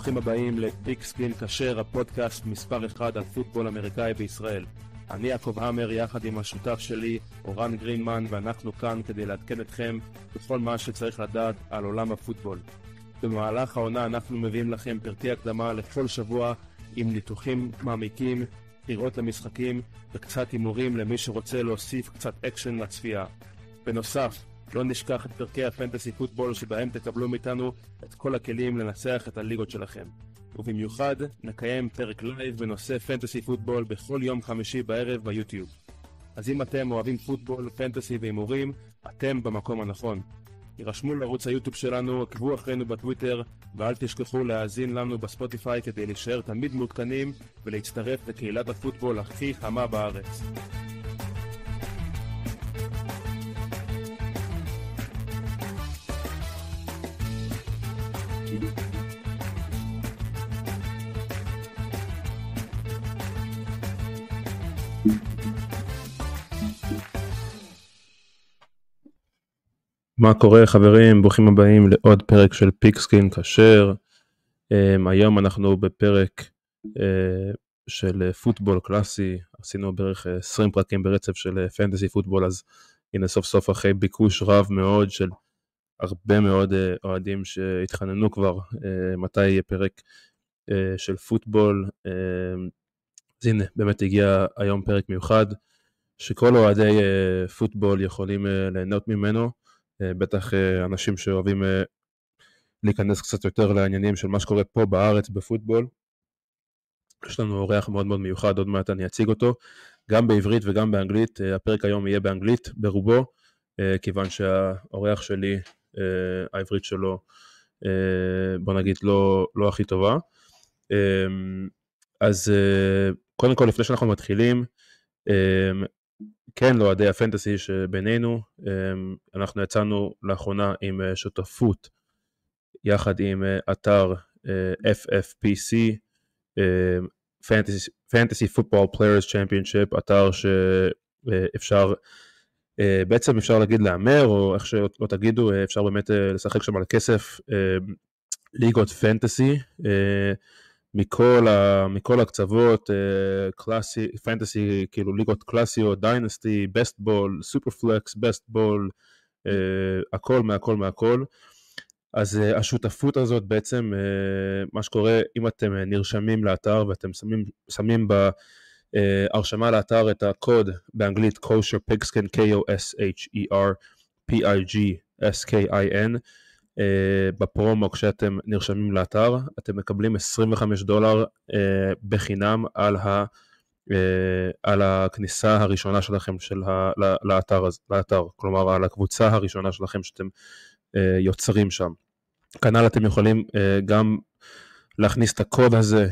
ברוכים הבאים לפיגסקין כשר, הפודקאסט מספר 1 על פוטבול אמריקאי בישראל. אני יעקב המר יחד עם השותף שלי אורן גרינמן, ואנחנו כאן כדי לעדכן אתכם בכל מה שצריך לדעת על עולם הפוטבול. במהלך העונה אנחנו מביאים לכם פרקי הקדמה לכל שבוע עם ניתוחים מעמיקים, בחירות למשחקים וקצת הימורים למי שרוצה להוסיף קצת אקשן לצפייה. בנוסף, לא נשכח את פרקי הפנטסי פוטבול שבהם תקבלו מאיתנו את כל הכלים לנצח את הליגות שלכם. ובמיוחד נקיים פרק לייב בנושא פנטסי פוטבול בכל יום חמישי בערב ביוטיוב. אז אם אתם אוהבים פוטבול, פנטסי והימורים, אתם במקום הנכון. יירשמו לערוץ היוטיוב שלנו, עקבו אחרינו בטוויטר, ואל תשכחו להאזין לנו בספוטיפיי כדי להישאר תמיד מעודכנים ולהצטרף לקהילת הפוטבול הכי חמה בארץ. מה קורה חברים? ברוכים הבאים לעוד פרק של פיגסקין כשר. היום אנחנו בפרק של פוטבול קלאסי, עשינו בערך 20 פרקים ברצף של פנטסי פוטבול, אז הנה סוף סוף אחרי ביקוש רב מאוד של הרבה מאוד אוהדים שהתחננו כבר מתי יהיה פרק של פוטבול. אז הנה באמת הגיע היום פרק מיוחד שכל אוהדי פוטבול יכולים ליהנות ממנו, בטח אנשים שאוהבים להיכנס קצת יותר לעניינים של מה שקורה פה בארץ בפוטבול. יש לנו אורח מאוד מאוד מיוחד, עוד מעט אני אציג אותו, גם בעברית וגם באנגלית. הפרק היום יהיה באנגלית ברובו, כיוון שהאורח שלי, העברית שלו, בוא נגיד לא הכי טובה. אז קודם כל לפני שאנחנו מתחילים, כן, לאוהדי הפנטסי שבינינו, אנחנו יצאנו לאחרונה עם שותפות יחד עם אתר FFPC, Fantasy Football Players Championship, אתר שאפשר, בעצם אפשר להגיד לאמר, או איך שלא תגידו, אפשר באמת לשחק שם על כסף, ליגות פנטסי, מכל הקצוות, קלאסי, פנטסי, כאילו ליגות קלאסיות, דיינסטי, בסט בול, סופר פלקס, בסט בול, הכל מהכל. אז השותפות הזאת בעצם, מה שקורה, אם אתם נרשמים לאתר ואתם שמים בהרשמה לאתר את הקוד באנגלית kosher פיגסקין, KOSHER בפרומו, כשאתם נרשמים לאתר אתם מקבלים $25 בחינם על הכניסה הראשונה שלכם לאתר, כלומר על הקבוצה הראשונה שלכם שאתם יוצרים שם. כנ"ל אתם יכולים גם להכניס את הקוד הזה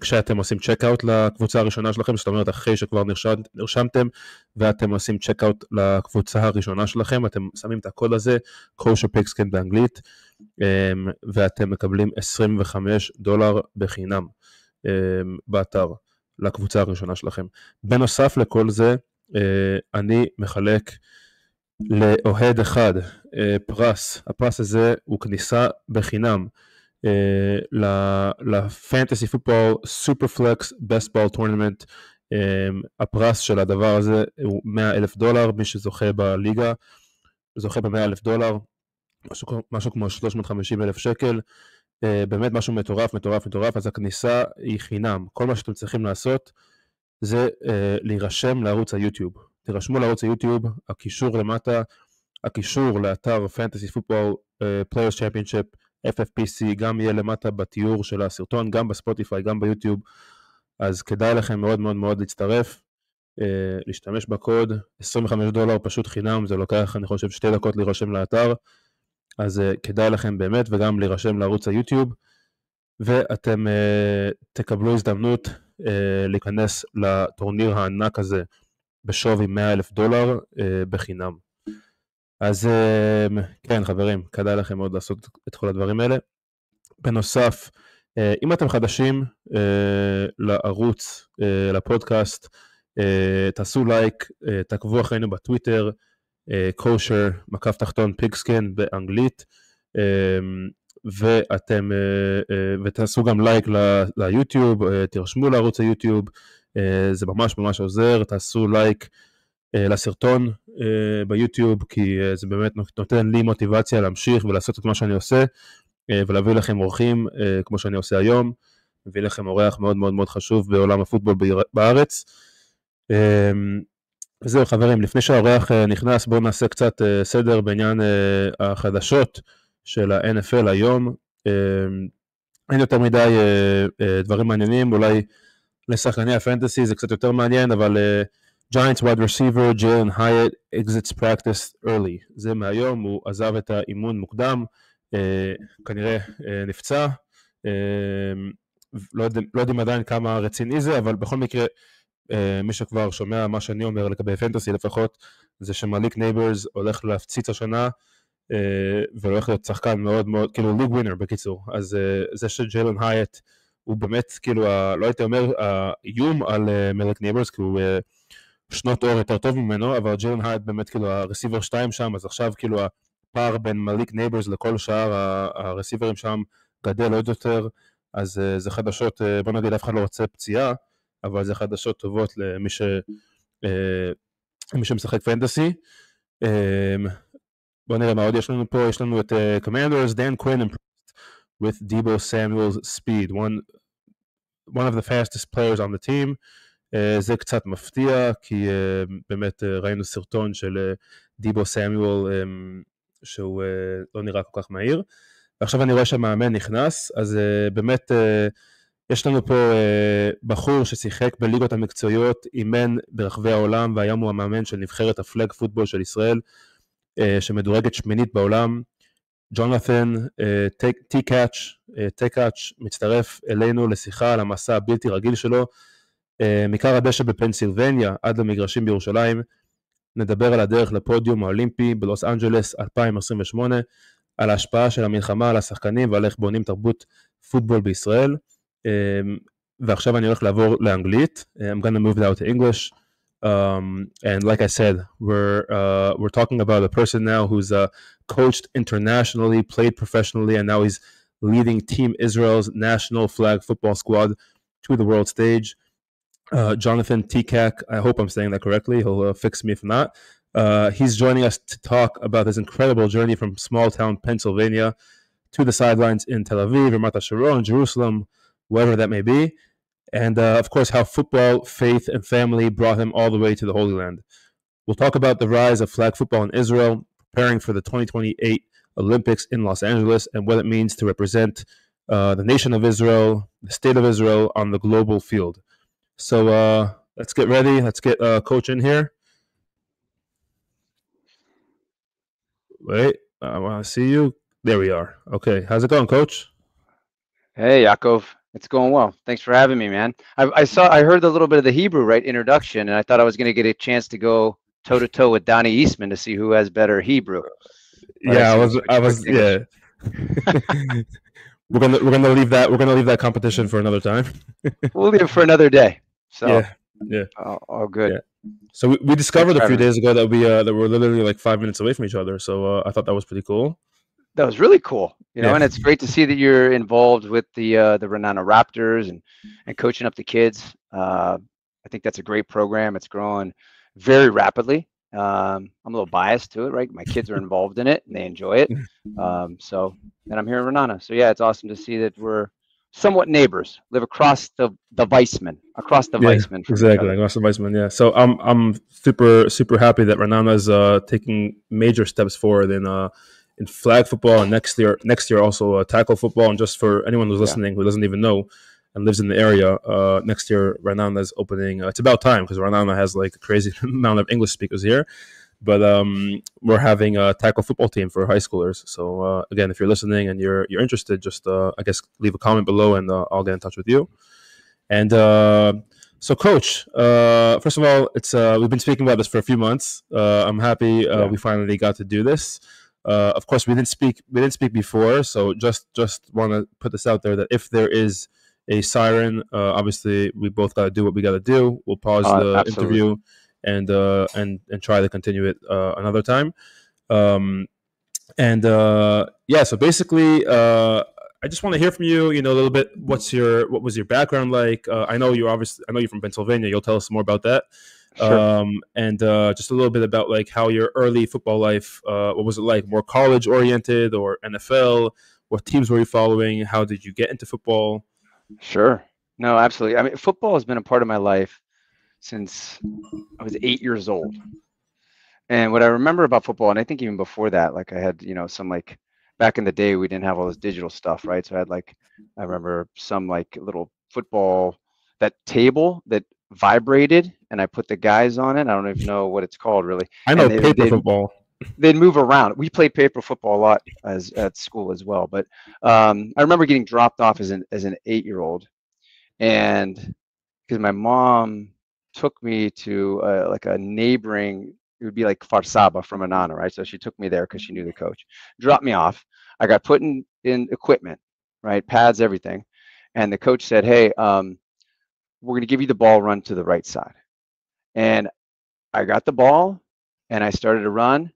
כשאתם עושים צ'קאוט לקבוצה הראשונה שלכם, זאת אומרת אחרי שכבר נרשמתם ואתם עושים צ'קאוט לקבוצה הראשונה שלכם, אתם שמים את הקוד הזה, kosher פיגסקין באנגלית, ואתם מקבלים $25 בחינם באתר לקבוצה הראשונה שלכם. בנוסף לכל זה, אני מחלק לאוהד אחד פרס. הפרס הזה הוא כניסה בחינם לפנטסי פוטבול סופר פלקס בסט בול טורנמנט. הפרס של הדבר הזה הוא $100,000, מי שזוכה בליגה זוכה ב$100,000, משהו כמו 350,000 שקל, באמת משהו מטורף. אז הכניסה היא חינם. כל מה שאתם צריכים לעשות זה להירשם לערוץ היוטיוב. תירשמו לערוץ היוטיוב, הקישור למטה, הקישור לאתר פנטסי פוטבול פליירס צ'מפיונשיפ FFPC גם יהיה למטה בתיאור של הסרטון, גם בספוטיפיי, גם ביוטיוב. אז כדאי לכם מאוד מאוד מאוד להצטרף, להשתמש בקוד, $25 פשוט חינם, זה לוקח אני חושב 2 דקות להירשם לאתר, אז כדאי לכם באמת, וגם להירשם לערוץ היוטיוב, ואתם תקבלו הזדמנות להיכנס לטורניר הענק הזה בשווי $100,000 בחינם. אז כן חברים, כדאי לכם מאוד לעשות את כל הדברים האלה. בנוסף, אם אתם חדשים לערוץ, לפודקאסט, תעשו לייק, תעקבו אחרינו בטוויטר, kosher _פיגסקין באנגלית, ותעשו גם לייק ליוטיוב, תרשמו לערוץ היוטיוב, זה ממש ממש עוזר, תעשו לייק לסרטון ביוטיוב, כי זה באמת נותן לי מוטיבציה להמשיך ולעשות את מה שאני עושה, ולהביא לכם אורחים כמו שאני עושה היום, מביא לכם אורח מאוד מאוד מאוד חשוב בעולם הפוטבול בארץ. וזהו חברים, לפני שהאורח נכנס, בואו נעשה קצת סדר בעניין החדשות של ה-NFL היום. אין יותר מדי דברים מעניינים, אולי לשחקני הפנטסי זה קצת יותר מעניין, אבל Giants wide receiver ג'יילן הייט exits practice early. זה מהיום, הוא עזב את האימון מוקדם, כנראה נפצע, לא יודעים עדיין כמה רציני זה, אבל בכל מקרה, מי שכבר שומע מה שאני אומר לגבי פנטסי לפחות, זה שמליק נייברס הולך להפציץ השנה, והולך להיות שחקן מאוד מאוד, כאילו ליג ווינר בקיצור. אז זה שג'יילן הייט הוא באמת, כאילו, לא הייתי אומר, האיום על מליק נייברס, כי הוא שנות אור יותר טוב ממנו, אבל ג'יילן הייט באמת כאילו הרסיבר 2 שם, אז עכשיו כאילו הפער בין מליק נייברס לכל שאר הרסיברים שם גדל עוד יותר, אז זה חדשות, בוא נגיד אף אחד לא רוצה פציעה, אבל זה חדשות טובות למי שמשחק פנטסי. בוא נראה מה עוד יש לנו פה, יש לנו את Commanders, Dan Quinn impressed with Deebo Samuel's speed, one of the fastest players on the team. זה קצת מפתיע, כי באמת ראינו סרטון של דיבו סמואל, שהוא לא נראה כל כך מהיר, ועכשיו אני רואה שהמאמן נכנס, אז באמת יש לנו פה בחור ששיחק בליגות המקצועיות, אימן ברחבי העולם, והיום הוא המאמן של נבחרת הפלאג פוטבול של ישראל, שמדורגת שמינית בעולם. ג'ונת'ן, טיכאק, מצטרף אלינו לשיחה על המסע הבלתי רגיל שלו, מקר הדשא בפנסילבניה עד למגרשים בירושלים. נדבר על הדרך לפודיום האולימפי בלוס אנג'לס 2028, על ההשפעה של המלחמה על השחקנים ועל איך בונים תרבות פוטבול בישראל. ועכשיו אני הולך לעבור לאנגלית. I'm gonna move now to English. And like I said, we're talking about a person now who's coached internationally, played professionally, and now he's leading Team Israel's national flag football squad to the world stage. Jonathan טיכאק, I hope I'm saying that correctly, he'll fix me if not. He's joining us to talk about his incredible journey from small town Pennsylvania to the sidelines in Tel Aviv, Ramat HaSharon, Jerusalem, wherever that may be, and of course how football, faith, and family brought him all the way to the Holy Land. We'll talk about the rise of flag football in Israel, preparing for the 2028 Olympics in Los Angeles, and what it means to represent the nation of Israel, the state of Israel on the global field. So let's get ready. Let's get Coach in here. Wait, I want to see you. There we are. Okay, how's it going, Coach? Hey, Yaakov. It's going well. Thanks for having me, man. I heard a little bit of the Hebrew, right, introduction, and I thought I was going to get a chance to go toe-to-toe with Donnie Eastman to see who has better Hebrew. But yeah, I was yeah. We're gonna leave that. We're gonna leave that competition for another time. We'll leave it for another day. So yeah. All good. Yeah. So we discovered a few days ago that we're literally like 5 minutes away from each other. So I thought that was pretty cool. That was really cool, and it's great to see that you're involved with the Renana Raptors and coaching up the kids. I think that's a great program. It's growing very rapidly. I'm a little biased to it, right? My kids are involved in it and they enjoy it. And I'm here in Renana. So yeah, it's awesome to see that we're somewhat neighbors, live across the Weissman, Weissman. Exactly, across the Weissman. Yeah. So I'm super happy that Renana is taking major steps forward in flag football, and next year also tackle football. And just for anyone who's listening who doesn't even know and lives in the area, next year Renana is opening. It's about time because Renana has like a crazy amount of English speakers here. But we're having a tackle football team for high schoolers. So again, if you're listening and you're interested, just I guess leave a comment below and I'll get in touch with you. And so, Coach, first of all, it's we've been speaking about this for a few months. I'm happy we finally got to do this. Of course, we didn't speak before, so just want to put this out there that if there is a siren, obviously we both got to do what we got to do. We'll pause the interview and try to continue it another time. And so basically, I just want to hear from you. A little bit. What was your background like? I know you're from Pennsylvania. You'll tell us more about that. Sure. And just a little bit about like how your early football life. What was it like? More college oriented or NFL? What teams were you following? How did you get into football? Sure. No, absolutely. I mean, football has been a part of my life since I was 8 years old. And what I remember about football, and I think even before that, like I had, some like back in the day, we didn't have all this digital stuff, right? So I remember some like little football, that table that vibrated, and I put the guys on it. I don't even know what it's called really. I know And paper football. They'd move around. We played paper football a lot at school as well. But I remember getting dropped off as an 8-year-old, and because my mom took me to like a neighboring, it would be like Farsaba from Anana, right? So she took me there because she knew the coach. Dropped me off. I got put in equipment, right? Pads, everything. And the coach said, "Hey, we're going to give you the ball, run to the right side." And I got the ball, and I started to run,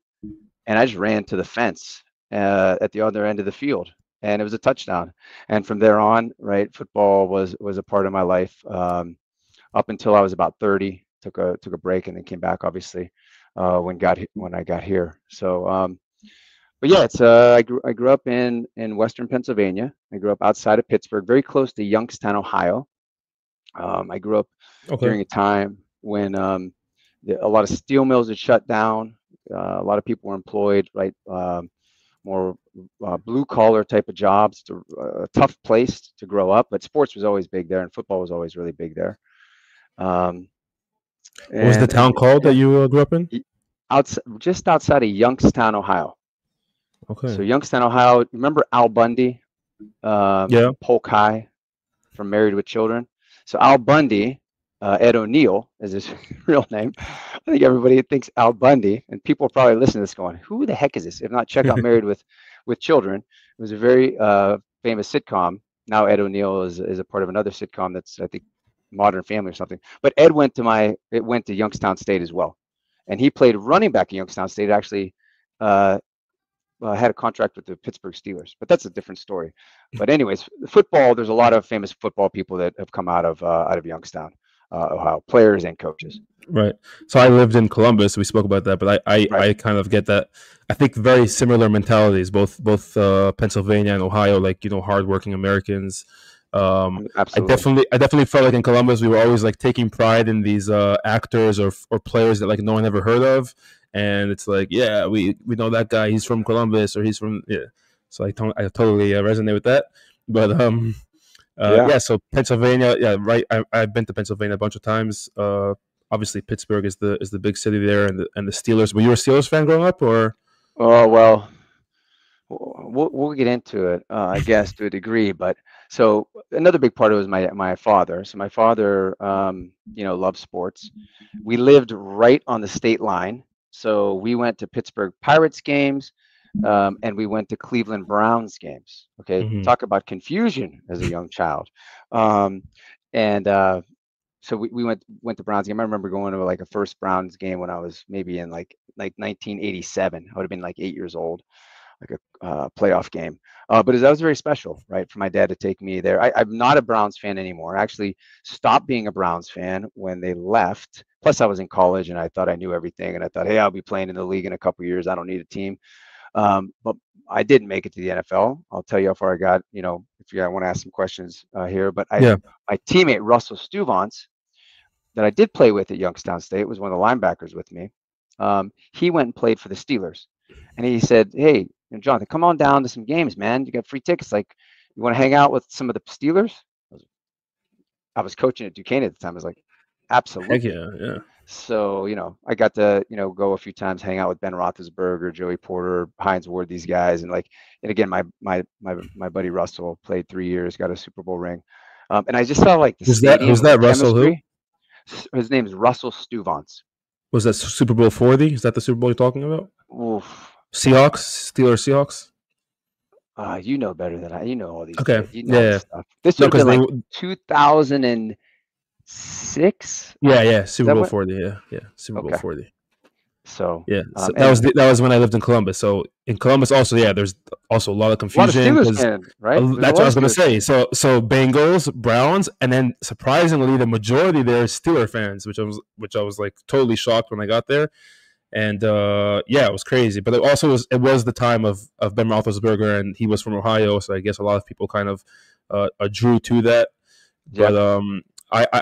and I just ran to the fence at the other end of the field, and it was a touchdown. And from there on, right, football was a part of my life up until I was about 30. Took a break and then came back, obviously, when I got here. So, but yeah, it's I grew up in Western Pennsylvania. I grew up outside of Pittsburgh, very close to Youngstown, Ohio. I grew up during a time when a lot of steel mills had shut down. A lot of people were employed, right? More blue collar type of jobs. A tough place to grow up, but sports was always big there, and football was always really big there. What was the town called that you grew up in? Just outside of Youngstown, Ohio. Okay. So Youngstown, Ohio. Remember Al Bundy? Polk High from Married with Children. So Al Bundy, Ed O'Neill is his real name. I think everybody thinks Al Bundy, and people probably listen to this going, "Who the heck is this?" If not, check out Married with Children. It was a very famous sitcom. Now Ed O'Neill is a part of another sitcom that's, I think, Modern Family or something. But Ed went to Youngstown State as well, and he played running back at Youngstown State. Actually, had a contract with the Pittsburgh Steelers, but that's a different story. But anyways, football. There's a lot of famous football people that have come out of Youngstown, Ohio, players and coaches. Right. So I lived in Columbus. We spoke about that, but I kind of get that. I think very similar mentalities, both Pennsylvania and Ohio, like hardworking Americans. Absolutely. I definitely felt like in Columbus we were always like taking pride in these actors or players that like no one ever heard of, and it's like, yeah, we know that guy. He's from Columbus, or he's from So I totally resonate with that. But so Pennsylvania, right. I've been to Pennsylvania a bunch of times. Obviously Pittsburgh is the big city there, and the Steelers. Were you a Steelers fan growing up, or? Oh well, we'll get into it, I guess, to a degree. But so another big part of it was my father. So my father, loved sports. We lived right on the state line, so we went to Pittsburgh Pirates games. And we went to Cleveland Browns games. Okay, Talk about confusion as a young child. So we went to Browns game. I remember going to like a first Browns game when I was maybe in like 1987. I would have been like 8 years old, like a playoff game. But that was very special, right, for my dad to take me there. I'm not a Browns fan anymore. I actually stopped being a Browns fan when they left. Plus, I was in college and I thought I knew everything, and I thought, hey, I'll be playing in the league in a couple of years. I don't need a team. But I didn't make it to the NFL. I'll tell you how far I got, if you want to ask some questions here. But my teammate, Russell Stuvance, that I did play with at Youngstown State, was one of the linebackers with me. He went and played for the Steelers. And he said, hey, Jonathan, come on down to some games, man. You got free tickets. Like, you want to hang out with some of the Steelers? I was coaching at Duquesne at the time. I was like, absolutely. Heck yeah. So, I got to, go a few times, hang out with Ben Roethlisberger, Joey Porter, Hines Ward, these guys. And again, my buddy Russell played 3 years, got a Super Bowl ring. And I just saw like the stadium. Who's that Russell who? His name is Russell Stuvance. Was that Super Bowl 40? Is that the Super Bowl you're talking about? Oof. Steelers Seahawks? You know better than I. You know all these. Okay. This stuff. This would have been like 2006. Yeah. Super Bowl 40. Yeah. Super Bowl 40. So yeah, so that was when I lived in Columbus. So in Columbus, also, yeah, there's also a lot of confusion. A lot of Steelers fans, right? That's what I was going to say. So Bengals, Browns, and then surprisingly, the majority there is Steeler fans, which I was like totally shocked when I got there. And yeah, it was crazy. But it was the time of Ben Roethlisberger, and he was from Ohio, so I guess a lot of people kind of drew to that. Yeah. But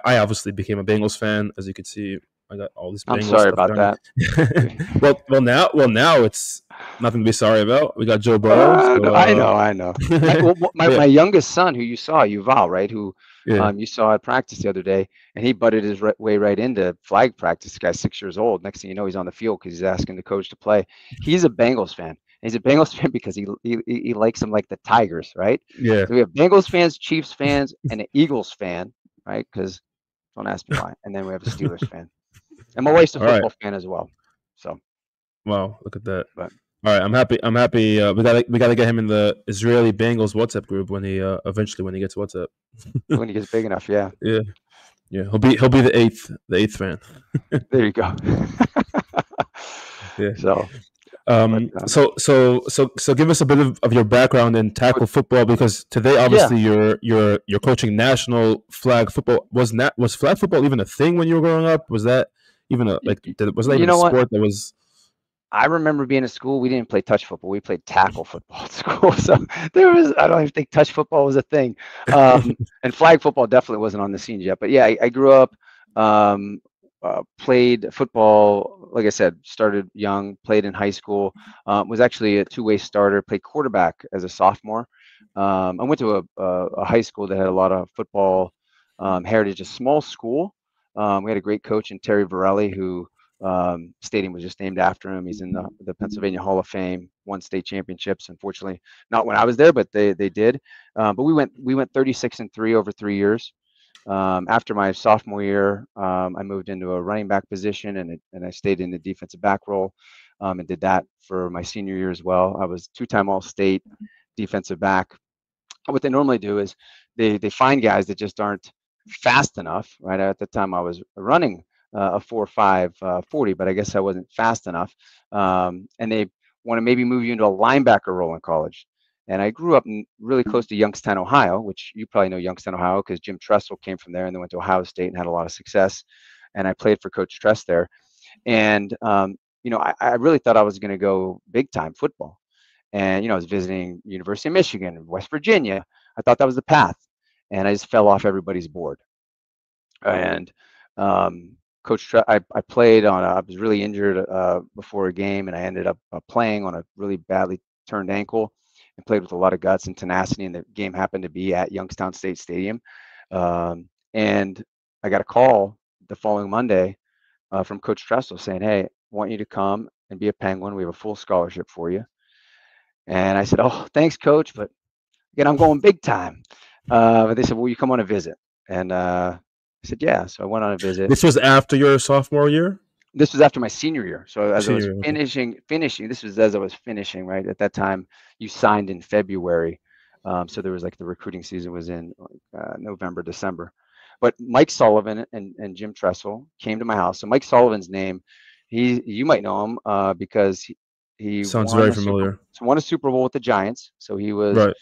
I obviously became a Bengals fan, as you could see. I got all these Bengals. I'm sorry about that. well, now it's nothing to be sorry about. We got Joe Burrow. So, I know. My youngest son, who you saw, Yuval, right? Who you saw at practice the other day, and he butted his way right into flag practice. The guy's 6 years old. Next thing you know, he's on the field because he's asking the coach to play. He's a Bengals fan. He's a Bengals fan because he likes them like the Tigers, right? Yeah. So we have Bengals fans, Chiefs fans, and an Eagles fan, right? Because don't ask me why. And then we have a Steelers fan. And my wife's a football fan as well. So, wow, look at that! But, all right, I'm happy. We gotta get him in the Israeli Bengals WhatsApp group when he eventually when he gets WhatsApp. When he gets big enough, yeah. Yeah. He'll be the eighth fan. There you go. Yeah. So, So give us a bit of your background in tackle football, because today obviously you're coaching national flag football. Was flag football even a thing when you were growing up? Was that even was that even a sport that was? I remember being in school. We didn't play touch football. We played tackle football at school. So I don't even think touch football was a thing. And flag football definitely wasn't on the scene yet. But yeah, I grew up, played football. Like I said, started young, played in high school. Was actually a two-way starter. Played quarterback as a sophomore. I went to a high school that had a lot of football heritage. A small school. We had a great coach in Terry Varelli, who stadium was just named after him. He's in the Pennsylvania Hall of Fame, won state championships. Unfortunately, not when I was there, but they did. But we went 36-3 over 3 years. After my sophomore year, I moved into a running back position, and I stayed in the defensive back role, and did that for my senior year as well. I was two-time All-State defensive back. What they normally do is they find guys that just aren't fast enough, right? At the time I was running a 4.5 40, but I guess I wasn't fast enough. And they want to maybe move you into a linebacker role in college. And I grew up really close to Youngstown, Ohio, which you probably know Youngstown, Ohio, because Jim Tressel came from there and then went to Ohio State and had a lot of success. And I played for Coach Tress there. And, I really thought I was going to go big time football. And, I was visiting University of Michigan, West Virginia. I thought that was the path. And I just fell off everybody's board. And Coach, I played on. I was really injured before a game, and I ended up playing on a really badly turned ankle, and played with a lot of guts and tenacity. And the game happened to be at Youngstown State Stadium, and I got a call the following Monday from Coach Tressel saying, "Hey, I want you to come and be a Penguin. We have a full scholarship for you." And I said, "Oh, thanks, Coach, but again, I'm going big time." But they said, "Will you come on a visit?" And I said, "Yeah." So I went on a visit. This was after your sophomore year? This was after my senior year. So as I was finishing, this was as I was finishing, right? At that time, you signed in February. So there was like the recruiting season was in November, December. But Mike Sullivan and Jim Tressel came to my house. So Mike Sullivan's name, you might know him because he sounds very familiar. Won a Super Bowl with the Giants. So he was right.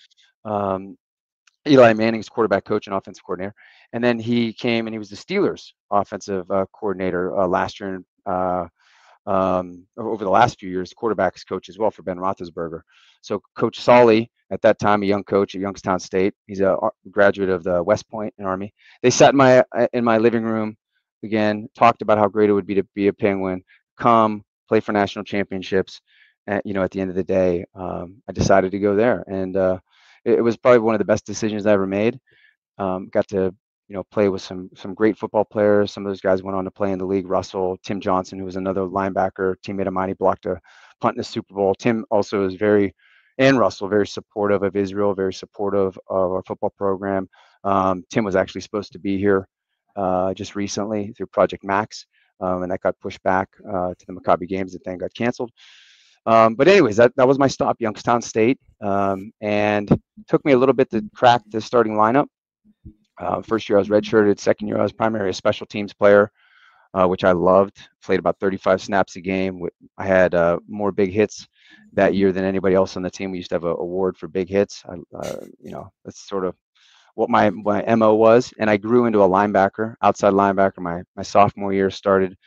Eli Manning's quarterback coach and offensive coordinator. And then he came and he was the Steelers offensive coordinator last year, and over the last few years, quarterbacks coach as well for Ben Roethlisberger. So Coach Solly, at that time, a young coach at Youngstown State, he's a graduate of the West Point Army. They sat in my living room again, talked about how great it would be to be a Penguin, come play for national championships. And, at the end of the day, I decided to go there. And it was probably one of the best decisions I ever made. Got to, play with some great football players. Some of those guys went on to play in the league. Russell, Tim Johnson, who was another linebacker, teammate of mine, he blocked a punt in the Super Bowl. Tim also is Russell, very supportive of Israel, very supportive of our football program. Tim was actually supposed to be here just recently through Project Max, and that got pushed back to the Maccabi games that then got canceled. But anyways, that was my stop, Youngstown State, and took me a little bit to crack the starting lineup. First year I was redshirted. Second year I was primarily a special teams player. which I loved. Played about 35 snaps a game. I had more big hits that year than anybody else on the team. We used to have an award for big hits. That's sort of what my MO was. And I grew into a linebacker, outside linebacker. My sophomore year started,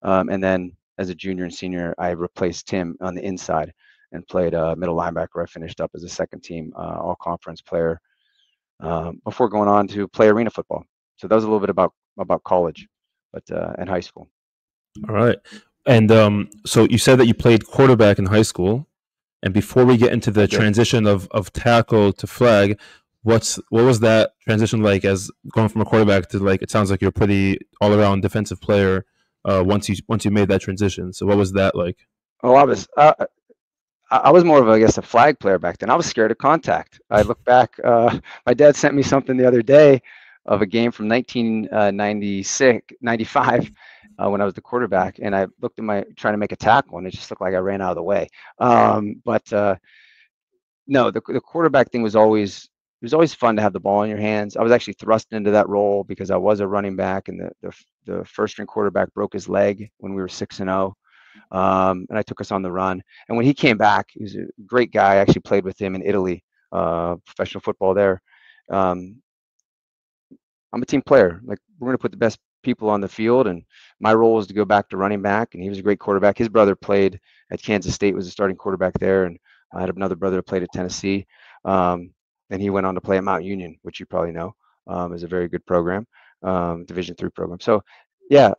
and then as a junior and senior, I replaced Tim on the inside and played middle linebacker. I finished up as a second team all-conference player before going on to play arena football. So that was a little bit about college, but and high school. All right. And so you said that you played quarterback in high school. And before we get into the transition of tackle to flag, what was that transition like, as going from a quarterback to, like, it sounds like you're a pretty all-around defensive player once you made that transition. So what was that like? Oh, I was more of, I guess, a flag player back then. I was scared of contact. I look back, my dad sent me something the other day of a game from 1995 when I was the quarterback, and I looked at trying to make a tackle, and it just looked like I ran out of the way. No, the quarterback thing was always fun to have the ball in your hands. I was actually thrust into that role because I was a running back, and the first string quarterback broke his leg when we were 6-0. And I took us on the run. And when he came back, he was a great guy. I actually played with him in Italy, professional football there. I'm a team player. Like, we're going to put the best people on the field, and my role was to go back to running back. And he was a great quarterback. His brother played at Kansas State, was a starting quarterback there, and I had another brother who played at Tennessee. And he went on to play at Mount Union, which you probably know is a very good program, Division III program. So, yeah.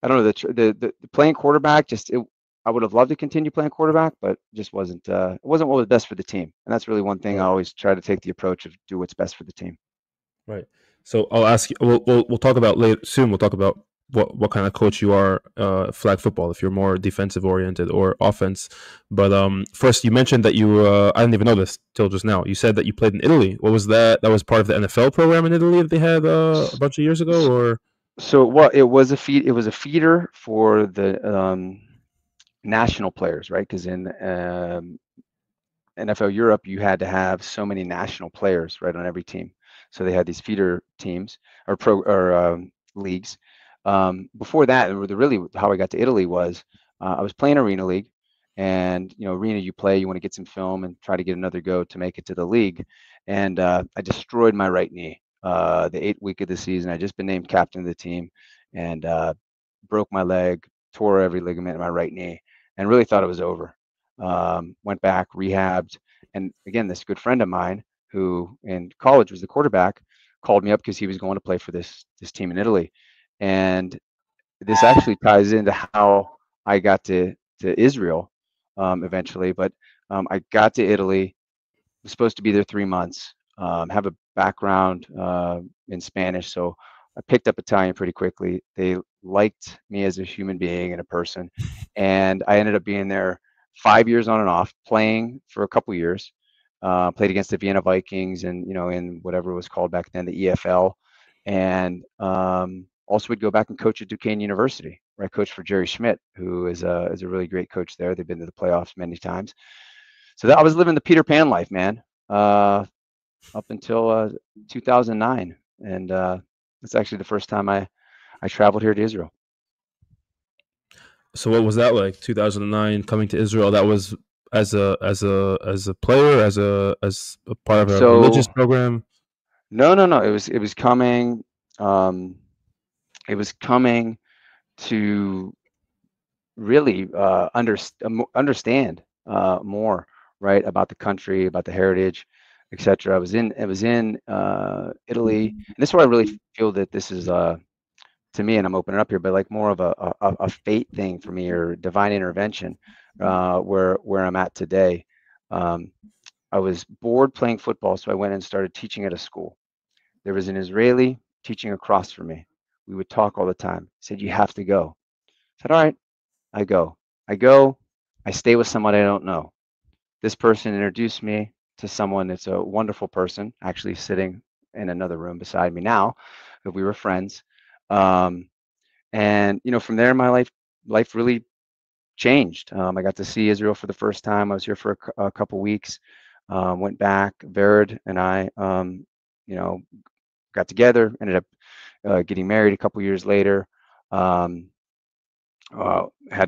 I don't know, the playing quarterback, I would have loved to continue playing quarterback, but just wasn't it wasn't what was best for the team. And that's really one thing I always try to take the approach of do what's best for the team. Right. So I'll ask you. We'll talk about soon. We'll talk about what kind of coach you are, flag football, if you're more defensive oriented or offense. But first, you mentioned that you I didn't even know this till just now. You said that you played in Italy. What was that? That was part of the NFL program in Italy that they had a bunch of years ago, or? So it was a feeder for the national players, right? Because in NFL Europe, you had to have so many national players, right, on every team. So they had these feeder teams or leagues. Before that, really how I got to Italy was I was playing Arena League, and Arena, you play, you want to get some film and try to get another go to make it to the league, and I destroyed my right knee. The 8th week of the season, I just been named captain of the team, and broke my leg, tore every ligament in my right knee, and really thought it was over. Went back, rehabbed, and again, this good friend of mine who in college was the quarterback called me up because he was going to play for this team in Italy, and this actually ties into how I got to Israel eventually. But I got to Italy, was supposed to be there 3 months. Have a background in Spanish, so I picked up Italian pretty quickly. They liked me as a human being and a person, and I ended up being there 5 years on and off, playing for a couple years. Played against the Vienna Vikings and in whatever it was called back then, the EFL, and also would go back and coach at Duquesne University, where I coached for Jerry Schmidt, who is a really great coach there. They've been to the playoffs many times. So I was living the Peter Pan life, man. Up until 2009, and it's actually the first time I traveled here to Israel. So what was that like? 2009, coming to Israel. That was as a player, as a part of a religious program. No. It was coming. It was coming to really understand more, right, about the country, about the heritage, etc. I was in Italy, and this is where I really feel that this is to me, and I'm opening up here, but like more of a fate thing for me, or divine intervention, where I'm at today. I was bored playing football, so I went and started teaching at a school. There was an Israeli teaching across from me. We would talk all the time. He said, "You have to go." I said, "All right." I go. I stay with someone I don't know. This person introduced me to someone that's a wonderful person, actually sitting in another room beside me now, that we were friends. And from there, my life really changed. I got to see Israel for the first time. I was here for a couple weeks. Went back. Vered and I, got together. Ended up getting married a couple years later. had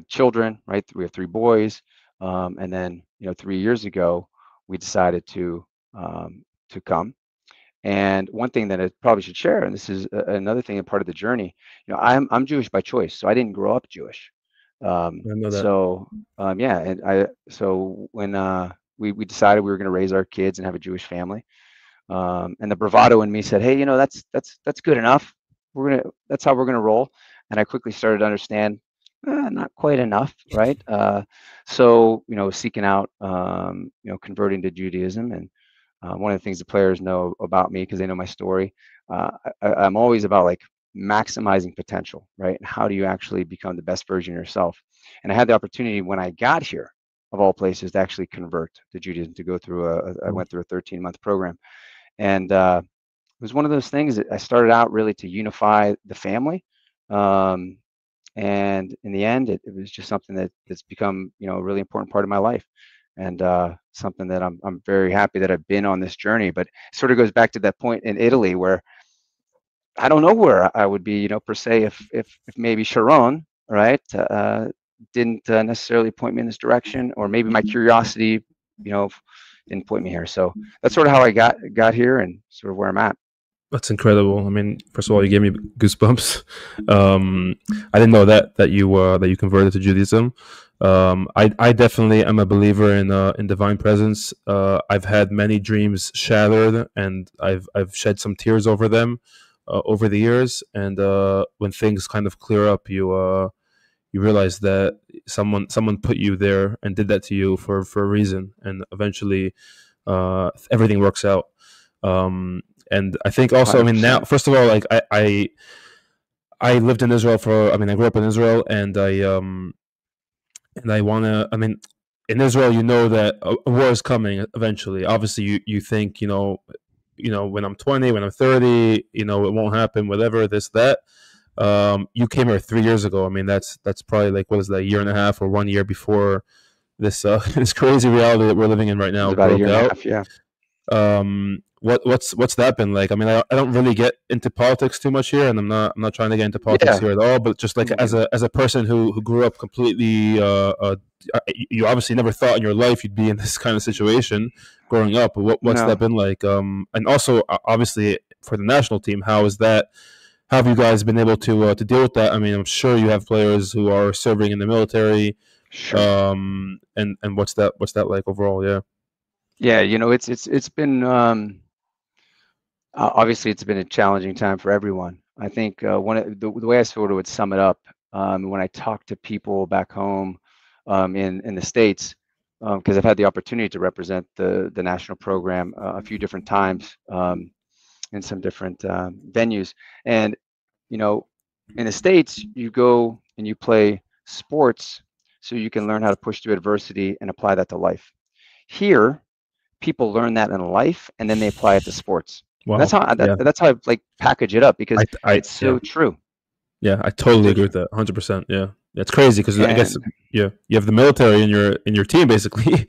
children, right? We have 3 boys. And then, 3 years ago, we decided to come. And one thing that I probably should share, and this is another thing, and part of the journey, I'm Jewish by choice, so I didn't grow up Jewish. I know that. So yeah, and so when we decided we were going to raise our kids and have a Jewish family, and the bravado in me said, hey, that's good enough. That's how we're gonna roll. And I quickly started to understand, not quite enough, right? So seeking out, converting to Judaism. And one of the things the players know about me, because they know my story, I'm always about like maximizing potential, right? And how do you actually become the best version of yourself? And I had the opportunity when I got here, of all places, to actually convert to Judaism, to go through I went through a 13-month program. And it was one of those things that I started out really to unify the family. And in the end, it was just something that's become, a really important part of my life. And something that I'm very happy that I've been on this journey. But it sort of goes back to that point in Italy where I don't know where I would be, per se, if maybe Sharon, right, didn't necessarily point me in this direction, or maybe my curiosity, didn't point me here. So that's sort of how I got here, and sort of where I'm at. That's incredible. I mean, first of all, you gave me goosebumps. I didn't know that you converted to Judaism. I definitely am a believer in divine presence. I've had many dreams shattered, and I've shed some tears over them over the years. And when things kind of clear up, you realize that someone put you there and did that to you for a reason, and eventually everything works out. And I think also, 100%. I mean, now, first of all, like I lived in Israel I grew up in Israel, and I want to, I mean, in Israel, that a war is coming eventually. Obviously, you think, when I'm 20, when I'm 30, it won't happen, whatever, this, that. You came here 3 years ago. I mean, that's probably like, what is that, a year and a half or 1 year before this this crazy reality that we're living in right now. About a year and a half, yeah. What's that been like? I mean, I don't really get into politics too much here, and I'm not trying to get into politics here at all. But just like as a person who grew up completely, you obviously never thought in your life you'd be in this kind of situation growing up. What's that been like? And also, obviously, for the national team, how is that? How have you guys been able to deal with that? I mean, I'm sure you have players who are serving in the military. Sure. And what's that like overall? Yeah. Yeah, it's been obviously it's been a challenging time for everyone. I think the way I sort of would sum it up, when I talk to people back home in the States, because I've had the opportunity to represent the national program a few different times in some different venues, and in the States you go and you play sports so you can learn how to push through adversity and apply that to life. Here, people learn that in life and then they apply it to sports. Wow. That's how I like package it up, because it's so true. Yeah, I totally agree with that. 100%. Yeah, that's crazy, because I guess you have the military in your team basically.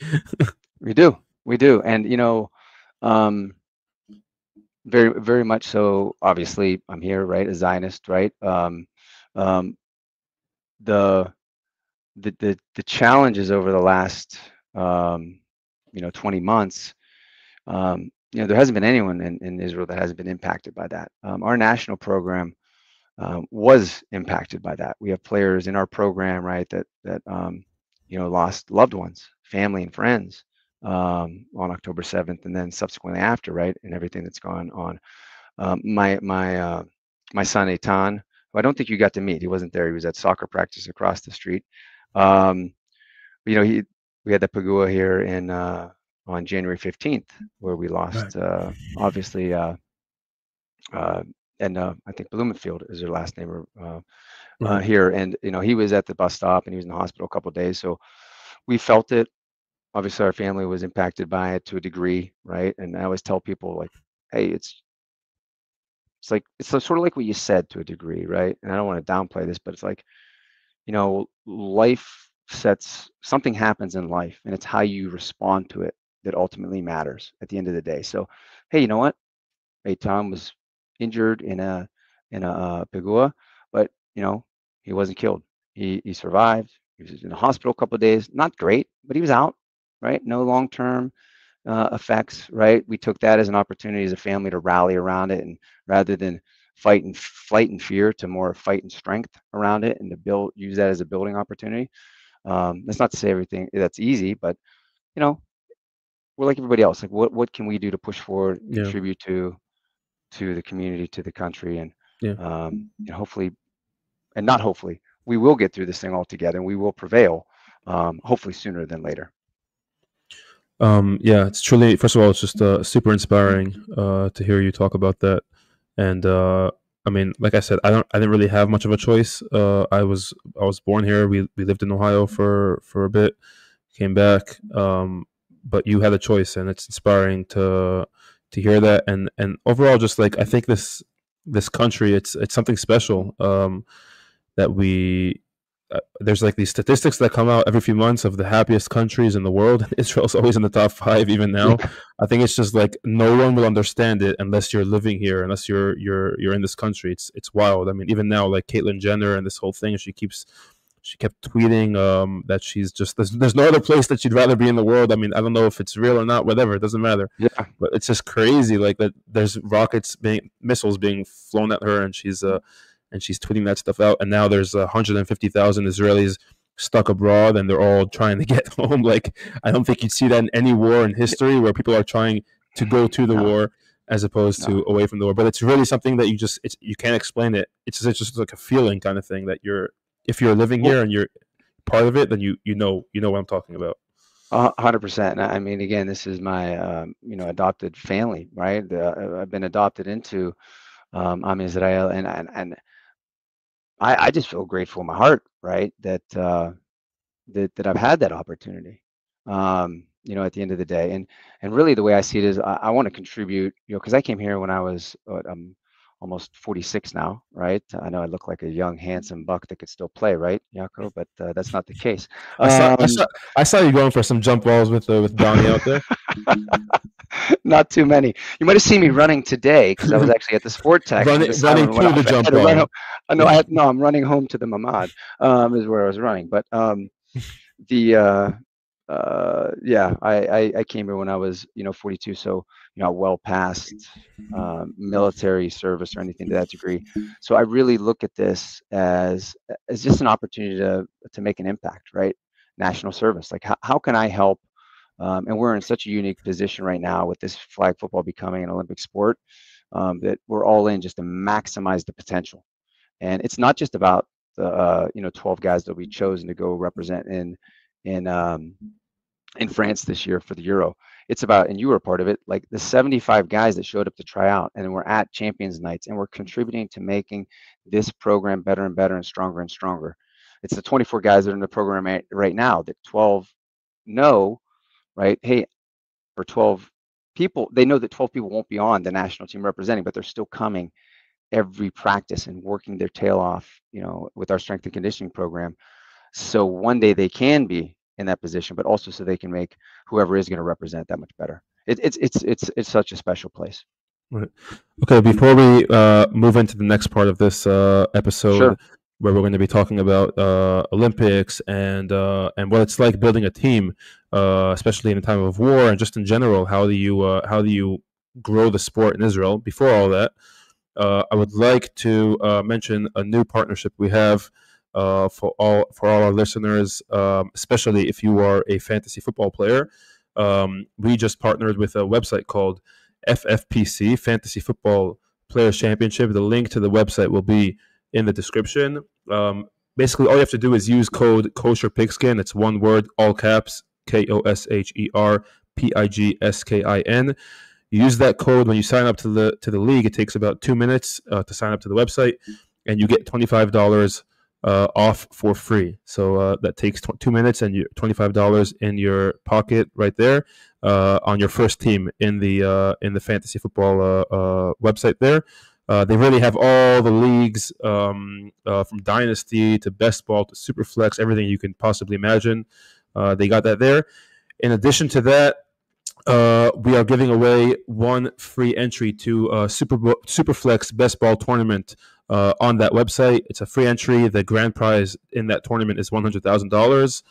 We do, and very very much so. Obviously, I'm here, right, a Zionist, right. The challenges over the last 20 months. There hasn't been anyone in Israel that hasn't been impacted by that. Our national program was impacted by that. We have players in our program, right, that lost loved ones, family and friends on October 7th, and then subsequently after, right, and everything that's gone on. My son Eitan, who I don't think you got to meet, he wasn't there. He was at soccer practice across the street. We had the Pagua here on January 15th, where we lost, obviously, and I think Blumenfield is her last name here. And, he was at the bus stop and he was in the hospital a couple of days. So we felt it. Obviously, our family was impacted by it to a degree, right? And I always tell people, like, hey, it's sort of like what you said to a degree, right? And I don't want to downplay this, but it's like, life something happens in life, and it's how you respond to it that ultimately matters at the end of the day. So, hey, you know what? Hey, Tom was injured in a Pagua, but he wasn't killed. He survived. He was in the hospital a couple of days. Not great, but he was out, right? No long-term effects, right? We took that as an opportunity as a family to rally around it, and rather than flight and fear, to more fight and strength around it, and to use that as a building opportunity. That's not to say everything that's easy, but you know, we're like everybody else. Like, what can we do to push forward, contribute to the community, to the country, and hopefully, and not hopefully, we will get through this thing all together, and we will prevail. Hopefully sooner than later. It's truly, first of all, it's just super inspiring to hear you talk about that. And I mean, like I said, I didn't really have much of a choice. I was born here. We lived in Ohio for a bit, came back. But you had a choice, and it's inspiring to hear that. And overall, just like, I think this country, it's something special. That we there's like these statistics that come out every few months of the happiest countries in the world. Israel's always in the top 5 even now. I think it's just like no one will understand it unless you're living here, unless you're in this country. It's wild. I mean, even now, like Caitlyn Jenner and this whole thing, she kept tweeting that she's just there's no other place that she'd rather be in the world. I mean, I don't know if it's real or not, whatever, it doesn't matter. Yeah. But it's just crazy, like that there's missiles being flown at her, and she's tweeting that stuff out. And now there's 150,000 Israelis stuck abroad, and they're all trying to get home. Like, I don't think you'd see that in any war in history, where people are trying to go to the war as opposed to away from the war. But it's really something that you can't explain it. It's just like a feeling kind of thing that if you're living here and you're part of it, then you know what I'm talking about. 100%. I mean, again, this is my adopted family, right? I've been adopted into. I'm Israel, and I just feel grateful in my heart, right, that I've had that opportunity, at the end of the day. And really the way I see it is I want to contribute, because I came here when I was almost 46 now, right? I know I look like a young, handsome buck that could still play, right, Jaco? But that's not the case. I saw you going for some jump balls with Donnie out there. Not too many. You might have seen me running today, because I was actually at the Sport Tech. running to the jump ball. I'm running home to the Mamad, is where I was running. But I came here when I was 42, so well past military service or anything to that degree. So I really look at this as just an opportunity to make an impact, right? National service. Like, how can I help? And we're in such a unique position right now with this flag football becoming an Olympic sport, that we're all in just to maximize the potential. And it's not just about the 12 guys that we chosen to go represent in France this year for the Euro. It's about, and you were a part of it, like the 75 guys that showed up to try out, and we're at Champions Nights, and we're contributing to making this program better and better and stronger and stronger. It's the 24 guys that are in the program right now that 12 know, right? Hey, for 12 people, they know that 12 people won't be on the national team representing, but they're still coming every practice and working their tail off, with our strength and conditioning program. So one day they can be in that position, but also so they can make whoever is going to represent that much better. It's such a special place. Right. Okay, before we move into the next part of this episode, sure, where we're going to be talking about Olympics and what it's like building a team, especially in a time of war, and just in general, how do you grow the sport in Israel? Before all that, I would like to mention a new partnership we have for all our listeners, especially if you are a fantasy football player. We just partnered with a website called FFPC, Fantasy Football Players Championship. The link to the website will be in the description. Basically, all you have to do is use code Kosher Pigskin. It's one word, all caps, KOSHER PIGSKIN. You use that code when you sign up to the league. It takes about 2 minutes to sign up to the website, and you get $25 off for free. So that takes 2 minutes, and you're $25 in your pocket right there on your first team in the fantasy football website there. They really have all the leagues from Dynasty to Best Ball to Superflex, everything you can possibly imagine. They got that there. In addition to that, we are giving away one free entry to Superflex Best Ball Tournament on that website. It's a free entry. The grand prize in that tournament is $100,000.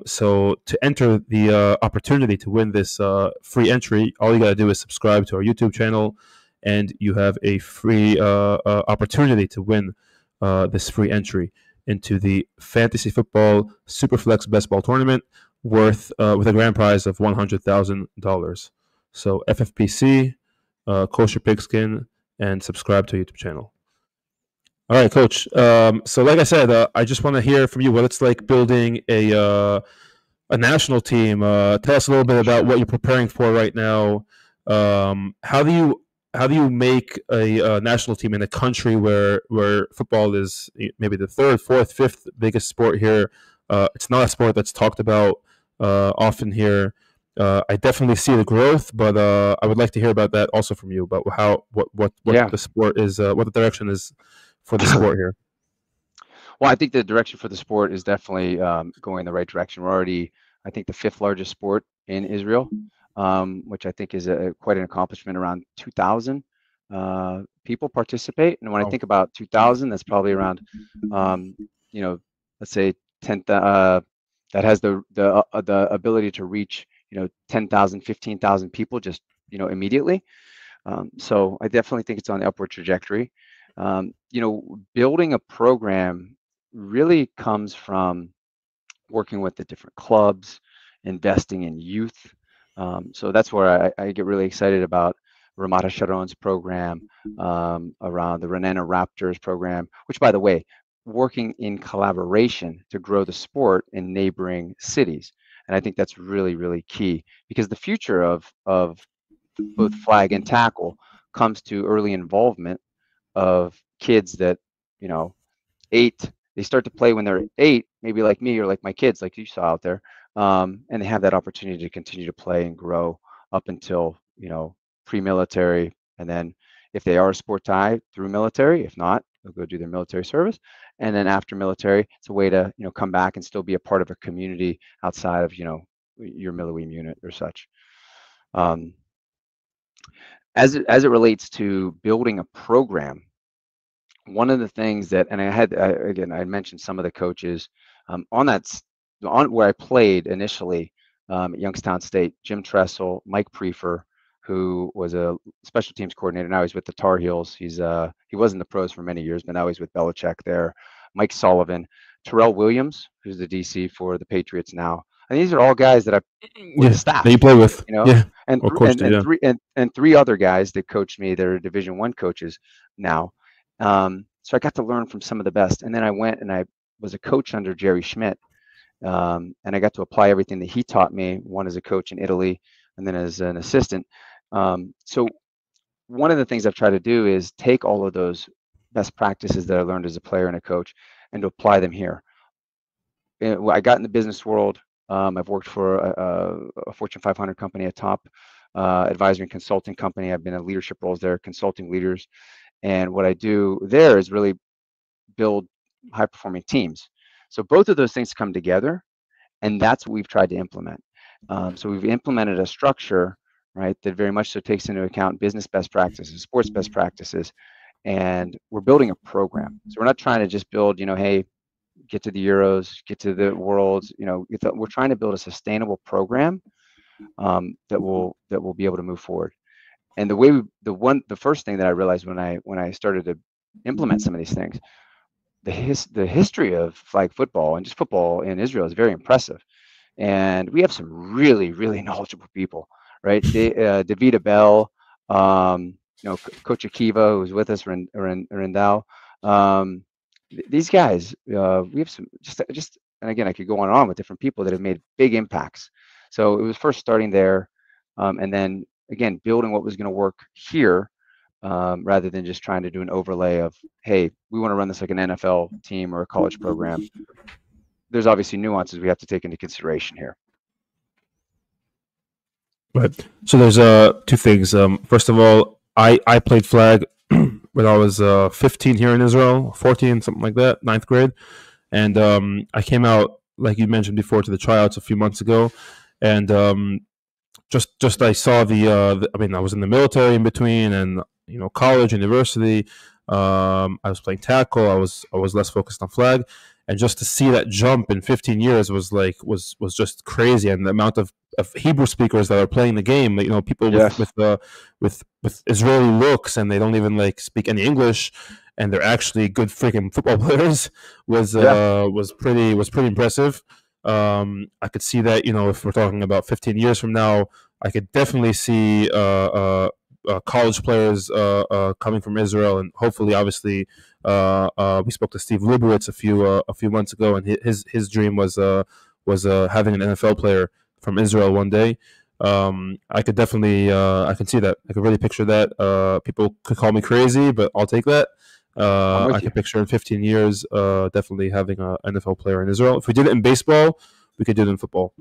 So to enter the opportunity to win this free entry, all you got to do is subscribe to our YouTube channel, and you have a free opportunity to win this free entry into the Fantasy Football Superflex Best Ball Tournament worth with a grand prize of $100,000. So FFPC, Kosher Pigskin, and subscribe to our YouTube channel. All right, Coach. So like I said, I just want to hear from you what it's like building a national team. Tell us a little bit about what you're preparing for right now. How do you make a national team in a country where football is maybe the third, fourth, fifth biggest sport here? It's not a sport that's talked about often here. I definitely see the growth, but I would like to hear about that also from you, about what the sport is, what the direction is for the sport here. Well, I think the direction for the sport is definitely going in the right direction. We're already, I think, the fifth largest sport in Israel, which I think is quite an accomplishment. Around 2,000 people participate, and when I think about 2,000, that's probably around, let's say 10. That has the ability to reach 10,000, 15,000 people just immediately. So I definitely think it's on the upward trajectory. Building a program really comes from working with the different clubs, investing in youth. So that's where I get really excited about Ramat Sharon's program, around the Renana Raptors program, which, by the way, working in collaboration to grow the sport in neighboring cities. And I think that's really, really key, because the future of both flag and tackle comes to early involvement of kids that, 8, they start to play when they're 8, maybe like me or like my kids, like you saw out there. And they have that opportunity to continue to play and grow up until, pre-military. And then if they are a sport tie, through military. If not, they'll go do their military service. And then after military, it's a way to, come back and still be a part of a community outside of, your Military unit or such. As it relates to building a program, one of the things that, and I mentioned some of the coaches on where I played initially at Youngstown State, Jim Tressel, Mike Prefer, who was a special teams coordinator. Now he's with the Tar Heels. He was in the pros for many years, but now he's with Belichick there. Mike Sullivan, Terrell Williams, who's the DC for the Patriots now. And these are all guys that the staff that you play with, and three other guys that coached me. They're Division I coaches now. So I got to learn from some of the best. And then I went and I was a coach under Jerry Schmidt, and I got to apply everything that he taught me. One as a coach in Italy, and then as an assistant. So one of the things I've tried to do is take all of those best practices that I learned as a player and a coach, and to apply them here. I got in the business world. I've worked for a Fortune 500 company, a top advisory and consulting company. I've been in leadership roles there, consulting leaders. And what I do there is really build high-performing teams. So both of those things come together, and that's what we've tried to implement. So we've implemented a structure, right, that very much so takes into account business best practices, sports best practices, and we're building a program. So we're not trying to just build, hey, get to the Euros, get to the Worlds. We're trying to build a sustainable program that will be able to move forward. And the first thing that I realized when I started to implement some of these things, the history of flag football and just football in Israel is very impressive, and we have some really, really knowledgeable people, right? David Abel, Coach Akiva, who's with us, Rendau. These guys, we have some just, and again, I could go on and on with different people that have made big impacts. So it was first starting there, and then again, building what was going to work here, rather than just trying to do an overlay of, hey, we want to run this like an NFL team or a college program. There's obviously nuances we have to take into consideration here. Right. So there's two things. First of all, I played flag when I was 15 here in Israel, 14, something like that, 9th grade. And I came out, like you mentioned before, to the tryouts a few months ago. And just I saw I mean, I was in the military in between, and college, university. I was playing tackle. I was less focused on flag, and just to see that jump in 15 years was just crazy. And the amount of Hebrew speakers that are playing the game, people with Israeli looks, and they don't even speak any English, and they're actually good freaking football players, was pretty impressive. I could see that, if we're talking about 15 years from now, I could definitely see college players coming from Israel, and hopefully, obviously, we spoke to Steve Lubowitz a few months ago, and his dream was having an NFL player from Israel one day. I could definitely, I can see that. I could really picture that. People could call me crazy, but I'll take that. I can picture in 15 years definitely having an NFL player in Israel. If we did it in baseball, we could do it in football.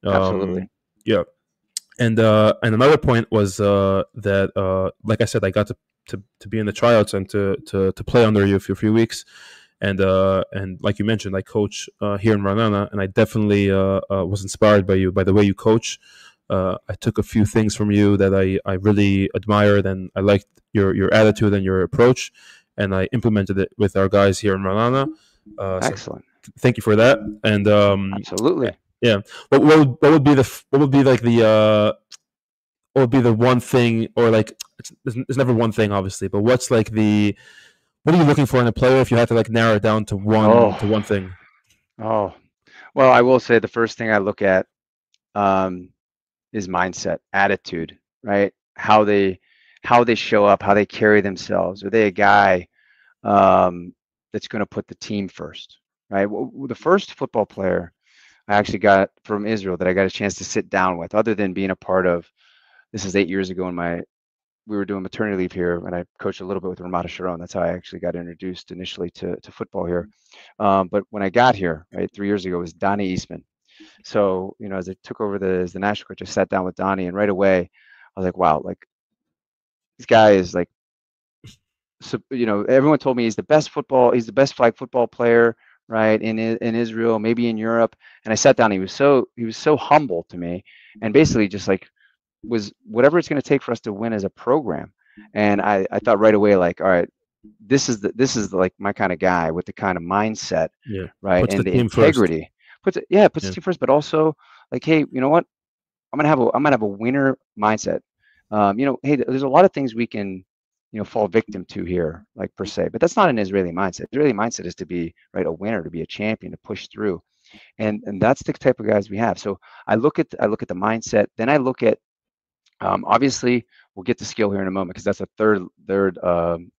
Absolutely. Yeah. And another point was that, like I said, I got to be in the tryouts and to play under you for a few weeks. And like you mentioned, I coach here in Ra'anana, and I definitely was inspired by you, by the way you coach. I took a few things from you that I really admired, and I liked your attitude and your approach, and I implemented it with our guys here in Ra'anana. Excellent. So thank you for that. And absolutely. Yeah. What would be the one thing, or it's never one thing, obviously, but what are you looking for in a player if you had to narrow it down to one thing? Oh, well, I will say the first thing I look at is mindset, attitude, right? How they show up, how they carry themselves. Are they a guy that's going to put the team first, right? The first football player I actually got from Israel that I got a chance to sit down with, other than being a part of, this is 8 years ago we were doing maternity leave here, and I coached a little bit with Ramada Sharon. That's how I actually got introduced initially to football here. But when I got here, right, 3 years ago, it was Donnie Eastman. So, as I took over as the national coach, I sat down with Donnie, and right away, I was like, wow, this guy is so, everyone told me he's the best flag football player, right, in Israel, maybe in Europe. And I sat down, he was so humble to me, and basically just was whatever it's going to take for us to win as a program. And I thought right away, all right, this is my kind of guy with the kind of mindset, right, puts and the integrity. Puts the team first, but also hey, you know what? I'm gonna have a winner mindset. Hey, there's a lot of things we can, fall victim to here, per se, but that's not an Israeli mindset. Israeli mindset is to be a winner, to be a champion, to push through, and that's the type of guys we have. So I look at the mindset, then I look at, obviously we'll get to skill here in a moment because that's a third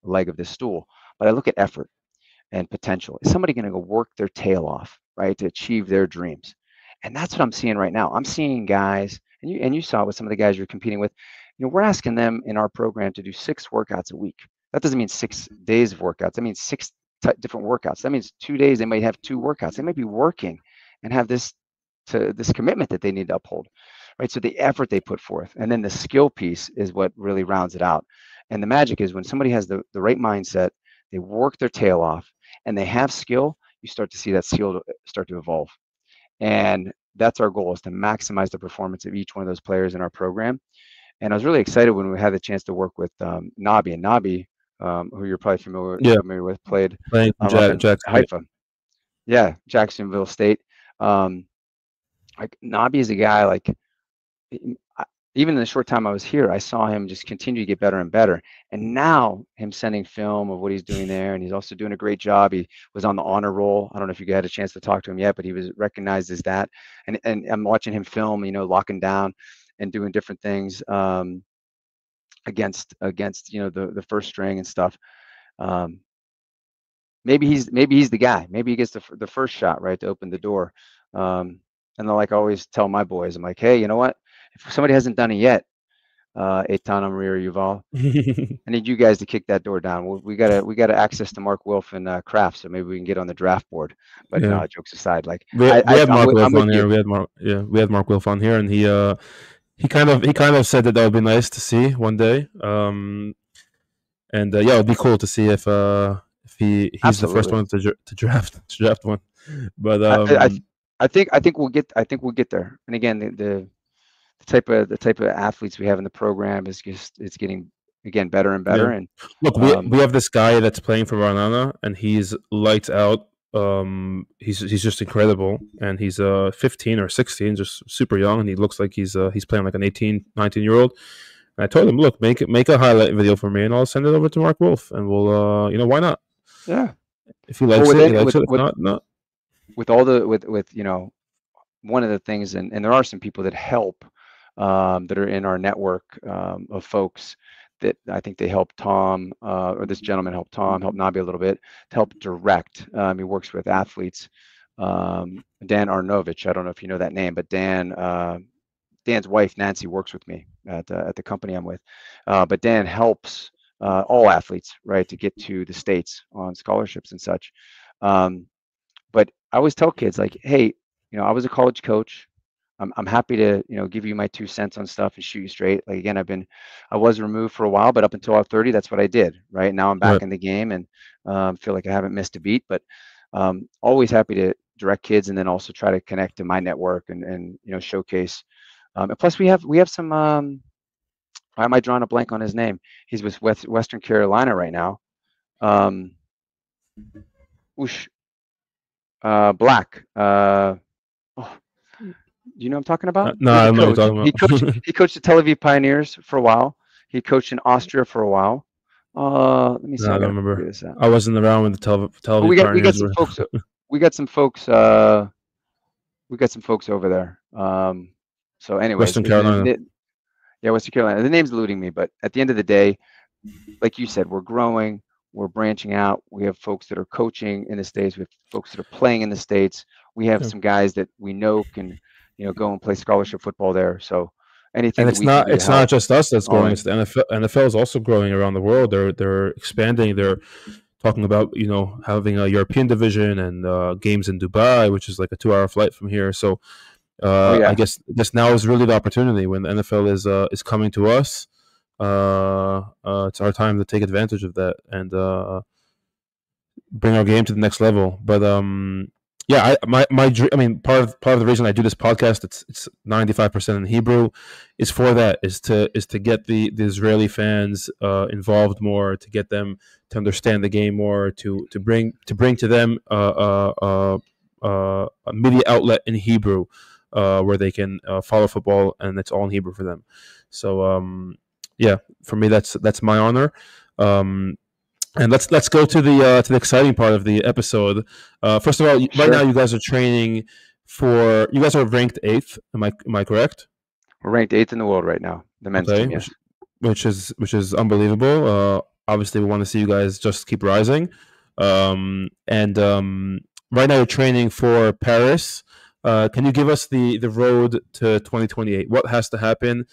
leg of this stool. But I look at effort and potential. Is somebody going to go work their tail off, right, to achieve their dreams? And that's what I'm seeing right now. I'm seeing guys, and you saw with some of the guys you're competing with, we're asking them in our program to do 6 workouts a week. That doesn't mean 6 days of workouts. That means 6 different workouts. That means 2 days they might have 2 workouts. They might be working and have this commitment that they need to uphold, right? So the effort they put forth, and then the skill piece is what really rounds it out. And the magic is when somebody has the right mindset, they work their tail off, and they have skill, you start to see that skill start to evolve. And that's our goal, is to maximize the performance of each one of those players in our program. And I was really excited when we had the chance to work with Nabi. And Nabi, who you're probably familiar with, played up in Haifa. Yeah, Jacksonville State. Nabi is a guy, even in the short time I was here, I saw him just continue to get better and better. And now him sending film of what he's doing there, and he's also doing a great job. He was on the honor roll. I don't know if you had a chance to talk to him yet, but he was recognized as that. And I'm watching him film, locking down and doing different things against the first string and stuff. Maybe he's the guy. Maybe he gets the first shot, right, to open the door. And I always tell my boys, I'm like, hey, you know what? If somebody hasn't done it yet, Eitan, Amri, or Yuval, I need you guys to kick that door down. We got access to Mark Wilf and Kraft, so maybe we can get on the draft board. But no, jokes aside, we had Mark Wilf on here. We had Mark Wilf on here, and he kind of said that would be nice to see one day. It'd be cool to see if he's Absolutely. The first one to draft one. But I think we'll get there. And again, the type of athletes we have in the program is just, it's getting, again, better and better. Yeah. And Look, we have this guy that's playing for Ranana, and he's lights out. He's just incredible, and he's 15 or 16, just super young, and he looks like he's playing like an 18, 19-year-old. And I told him, look, make a highlight video for me, and I'll send it over to Mark Wolf, and we'll why not? Yeah. If he likes it, he likes it. If not, no. With all the with one of the things, and there are some people that help, that are in our network, of folks that I think they help Tom, or this gentleman helped Tom, help Nabi a little bit to help direct. He works with athletes. Dan Arnovich, I don't know if you know that name, but Dan's wife Nancy works with me at the company I'm with. But Dan helps all athletes, right, to get to the States on scholarships and such. But I always tell kids, like, hey, I was a college coach. I'm happy to, give you my 2 cents on stuff and shoot you straight. Like, again, I was removed for a while, but up until I was 30, that's what I did. Right now I'm back in the game, and feel like I haven't missed a beat, but always happy to direct kids, and then also try to connect to my network and showcase. And plus we have some, why am I drawing a blank on his name? He's with Western Carolina right now. Black. Do you know what I'm talking about? No, I don't know what you're talking about. He coached the Tel Aviv Pioneers for a while. He coached in Austria for a while. Let me see. No, I don't remember. I wasn't around when the Tel Aviv Pioneers we got some folks. We got some folks over there. So anyways, Western Carolina. Western Carolina. The name's eluding me, but at the end of the day, like you said, we're growing. We're branching out. We have folks that are coaching in the States. We have folks that are playing in the States. We have some guys that we know can, go and play scholarship football there. So anything. And it's not just us that's growing. It's the NFL. NFL is also growing around the world. They're expanding. They're talking about having a European division and games in Dubai, which is like a 2-hour flight from here. So I guess now is really the opportunity when the NFL is coming to us. It's our time to take advantage of that and bring our game to the next level. But my dream. I mean, part of the reason I do this podcast, it's 95% in Hebrew, is for that. Is to get the Israeli fans involved more, to get them to understand the game more, to bring to them a media outlet in Hebrew, where they can follow football, and it's all in Hebrew for them. So for me, that's my honor. And let's go to the exciting part of the episode. First of all, right now you guys are training for. You guys are ranked 8th. Am I correct? We're ranked 8th in the world right now. The men's team, yes. Which is unbelievable. Obviously, we want to see you guys just keep rising. And right now you're training for Paris. Can you give us the road to 2028? What has to happen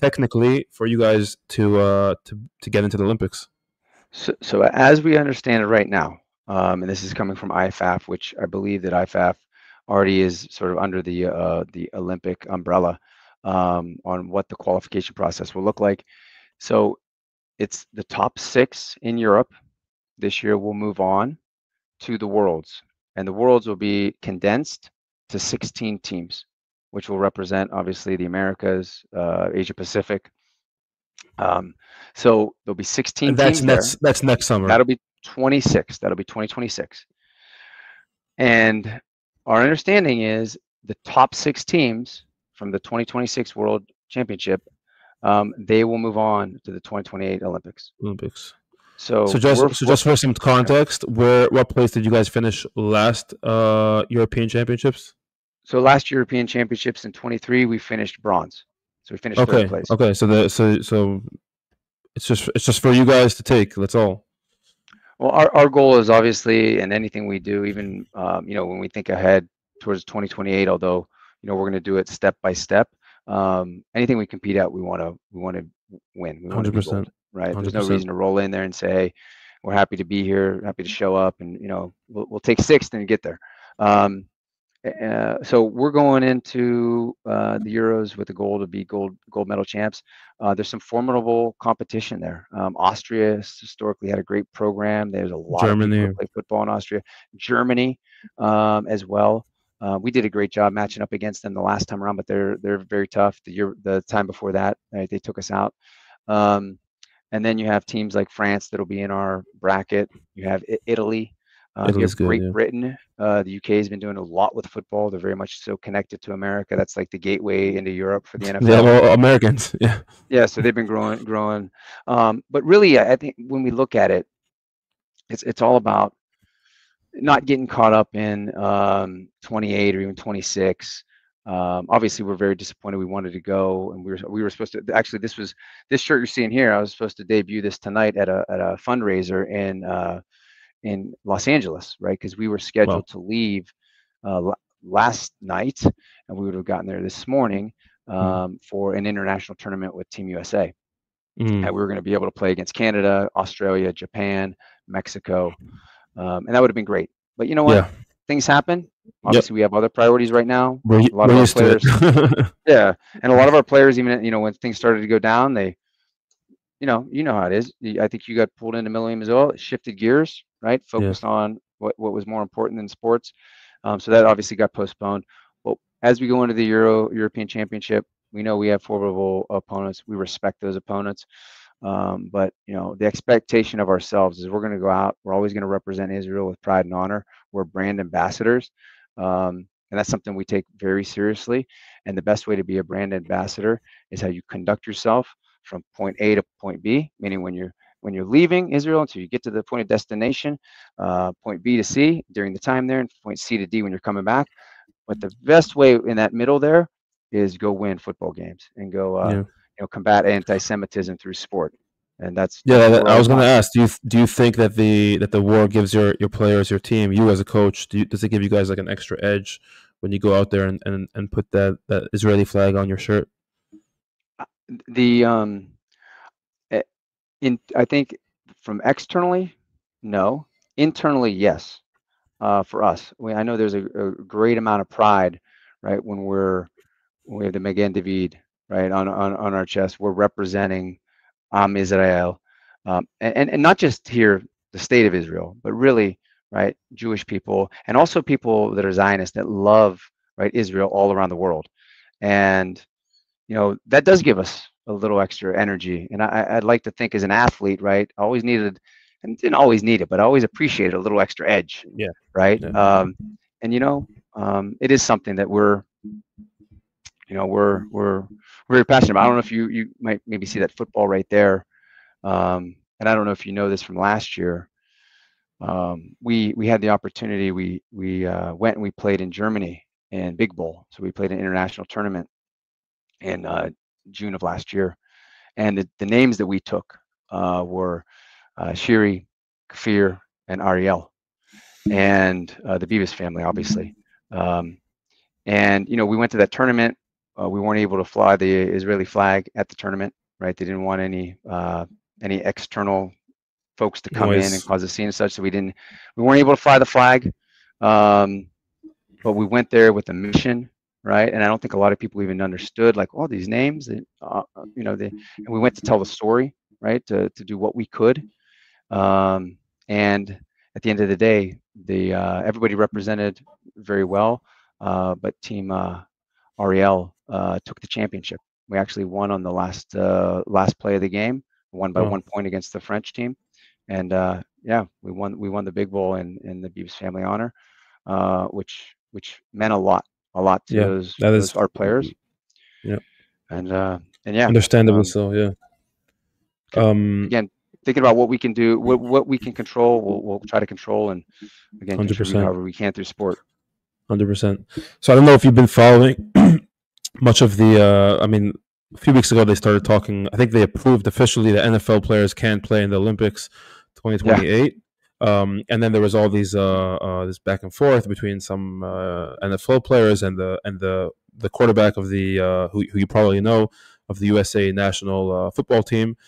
technically for you guys to get into the Olympics? So as we understand it right now, and this is coming from IFAF, which I believe that IFAF already is sort of under the Olympic umbrella, on what the qualification process will look like. So it's the top 6 in Europe this year will move on to the Worlds, and the Worlds will be condensed to 16 teams, which will represent obviously the Americas, Asia Pacific. So there'll be 16 teams there. That's next summer. That'll be 26. That'll be 2026. And our understanding is the top 6 teams from the 2026 World Championship, they will move on to the 2028 Olympics. So just for some context, what place did you guys finish last European Championships? So last European Championships in 23, we finished bronze. So we finished 3rd place. Okay, so it's just for you guys to take. That's all. Well, our goal is obviously, and anything we do, even when we think ahead towards 2028, although we're going to do it step by step. Anything we compete at, we want to win. We want 100%. Right? 100%. There's no reason to roll in there and say, hey, we're happy to be here, happy to show up, and we'll take 6th and get there. So we're going into the Euros with the goal to be gold medal champs. There's some formidable competition there. Austria historically had a great program. There's a lot of people who play football in Austria. Germany as well. We did a great job matching up against them the last time around, but they're very tough. The time before that, right, they took us out. And then you have teams like France that'll be in our bracket. You have Italy. You have Great Britain. The UK has been doing a lot with football. They're very much so connected to America. That's like the gateway into Europe for the NFL. Yeah, well, Americans. Yeah. Yeah. So they've been growing. But really, I think when we look at it, it's all about not getting caught up in 28 or even 26. Obviously, we're very disappointed. We wanted to go, and we were supposed to. Actually, this shirt you're seeing here. I was supposed to debut this tonight at a fundraiser in Los Angeles, right? Because we were scheduled to leave last night, and we would have gotten there this morning for an international tournament with Team USA. And we were going to be able to play against Canada, Australia, Japan, Mexico, and that would have been great. But you know what? Things happen. Obviously, we have other priorities right now. A lot of our players, and a lot of our players, even when things started to go down, they, you know how it is. I think you got pulled into Millennium as well. It shifted gears, right? Focused on what was more important than sports. So that obviously got postponed. But as we go into the European Championship, we know we have formidable opponents. We respect those opponents. But the expectation of ourselves is we're going to go out. We're always going to represent Israel with pride and honor. We're brand ambassadors. And that's something we take very seriously. And the best way to be a brand ambassador is how you conduct yourself from point A to point B, meaning when you're leaving Israel until you get to the point of destination, point B to C during the time there, and point C to D when you're coming back. But the best way in that middle there is go win football games and go combat anti-Semitism through sport. And that's I was going to ask, do you think that the war gives your players, your team, you as a coach, does it give you guys like an extra edge when you go out there and put that Israeli flag on your shirt? I think from externally, no. Internally, yes. For us, I know there's a great amount of pride, right? When we have the Magen David, right, on our chest. We're representing Israel, and not just here, the state of Israel, but really, right, Jewish people, and also people that are Zionists that love, right, Israel all around the world. And that does give us a little extra energy. And I'd like to think as an athlete, right, I always needed, and didn't always need it, but I always appreciated a little extra edge. Yeah. Right. Yeah. And it is something that we're very passionate about. I don't know if you might maybe see that football right there. And I don't know if you know this from last year. We had the opportunity. We went and we played in Germany in Big Bowl. So we played an international tournament in June of last year. And the names that we took were Shiri, Kfir, and Ariel, and the Beavis family, obviously. And we went to that tournament. We weren't able to fly the Israeli flag at the tournament, right? They didn't want any external folks to come in and cause a scene and such. So we weren't able to fly the flag. But we went there with a mission, right? And I don't think a lot of people even understood, like, all these names, and we went to tell the story, right? To do what we could. And at the end of the day, everybody represented very well. But Team Ariel took the championship. We actually won on the last play of the game, won by 1 point against the French team, and we won the Big Bowl in the Beavis family honor, which meant a lot to those our players. Yeah, and yeah, understandable. So yeah, again, thinking about what we can do, what we can control, we'll try to control, and again, 100%. Contribute however we can through sport. 100%. So I don't know if you've been following much of the. I mean, a few weeks ago they started talking. I think they approved officially that NFL players can play in the Olympics 2028. Yeah. And then there was all these this back and forth between some NFL players and the quarterback of the who you probably know, of the USA national football team.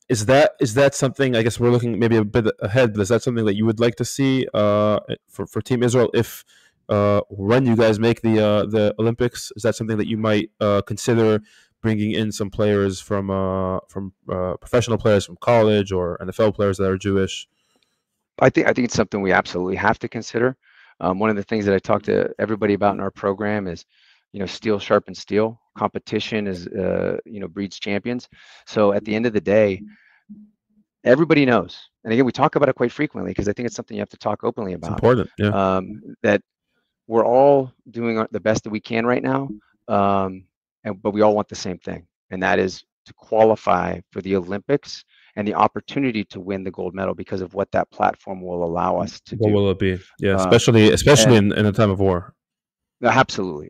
Is that something? I guess we're looking maybe a bit ahead, but is that something that you would like to see for Team Israel if when you guys make the Olympics? Is that something that you might consider bringing in some players from professional players from college or NFL players that are Jewish? I think it's something we absolutely have to consider. One of the things that I talk to everybody about in our program is, steel sharpens steel. Competition is, breeds champions. So at the end of the day, everybody knows. And again, we talk about it quite frequently because I think it's something you have to talk openly about. It's important, yeah. That we're all doing the best that we can right now, but we all want the same thing, and that is to qualify for the Olympics and the opportunity to win the gold medal because of what that platform will allow us to do. What will it be? Yeah, especially in a time of war. Absolutely.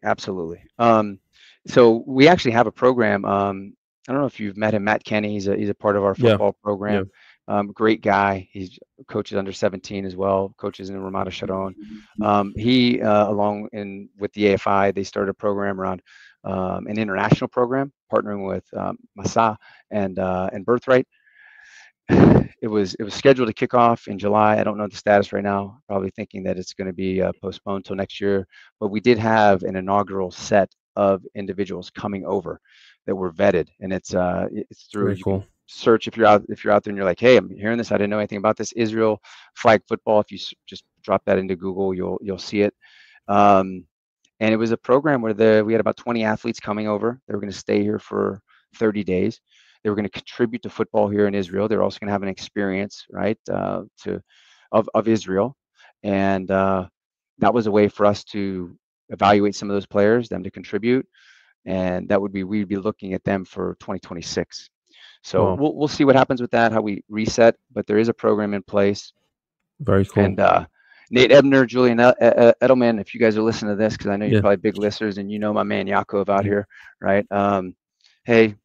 So we actually have a program. I don't know if you've met him, Matt Kenny. He's a part of our football program. Yeah. Great guy. He coaches under 17 as well. Coaches in Ramada Sharon. He, along with the AFI, they started a program around an international program, partnering with Mas'a and Birthright. It was scheduled to kick off in July. I don't know the status right now. Probably thinking that it's going to be postponed till next year. But we did have an inaugural set of individuals coming over that were vetted, and it's through. Very cool. Search if you're out there and you're like, hey, I'm hearing this. I didn't know anything about this. Israel flag football. If you just drop that into Google, you'll see it. And it was a program where we had about 20 athletes coming over. They were going to stay here for 30 days. They were going to contribute to football here in Israel. They're also going to have an experience, right, of Israel. And that was a way for us to evaluate some of those players, them to contribute. And we'd be looking at them for 2026. So we'll see what happens with that, how we reset. But there is a program in place. Very cool. And Nate Ebner, Julian Edelman, if you guys are listening to this, because I know you're probably big listeners, and my man Yaakov out here, right? Hey,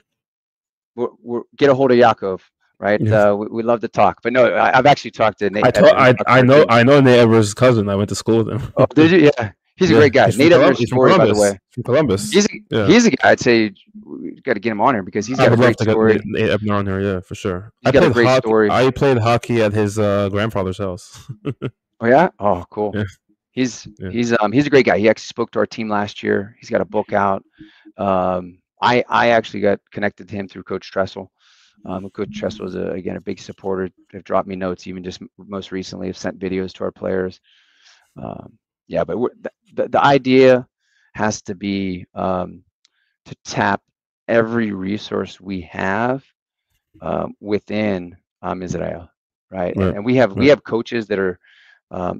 we're get a hold of Yaakov, right? We love to talk. But no, I've actually talked to Nate. I know Nate Ebner's cousin. I went to school with him. Oh, did you? Yeah. He's a great guy. Nate Ebner's story, by the way. From Columbus. He's a guy. I'd say we got to get him on here because he's got a great story. Get Nate Ebner on here, yeah, for sure. He's got a great story. I played hockey at his grandfather's house. Oh yeah? Oh, cool. Yeah. He's a great guy. He actually spoke to our team last year. He's got a book out. I actually got connected to him through Coach Tressel. Coach Tressel is again a big supporter. They've dropped me notes, even just most recently, have sent videos to our players. But the idea has to be to tap every resource we have within Israel, right? And we have coaches that are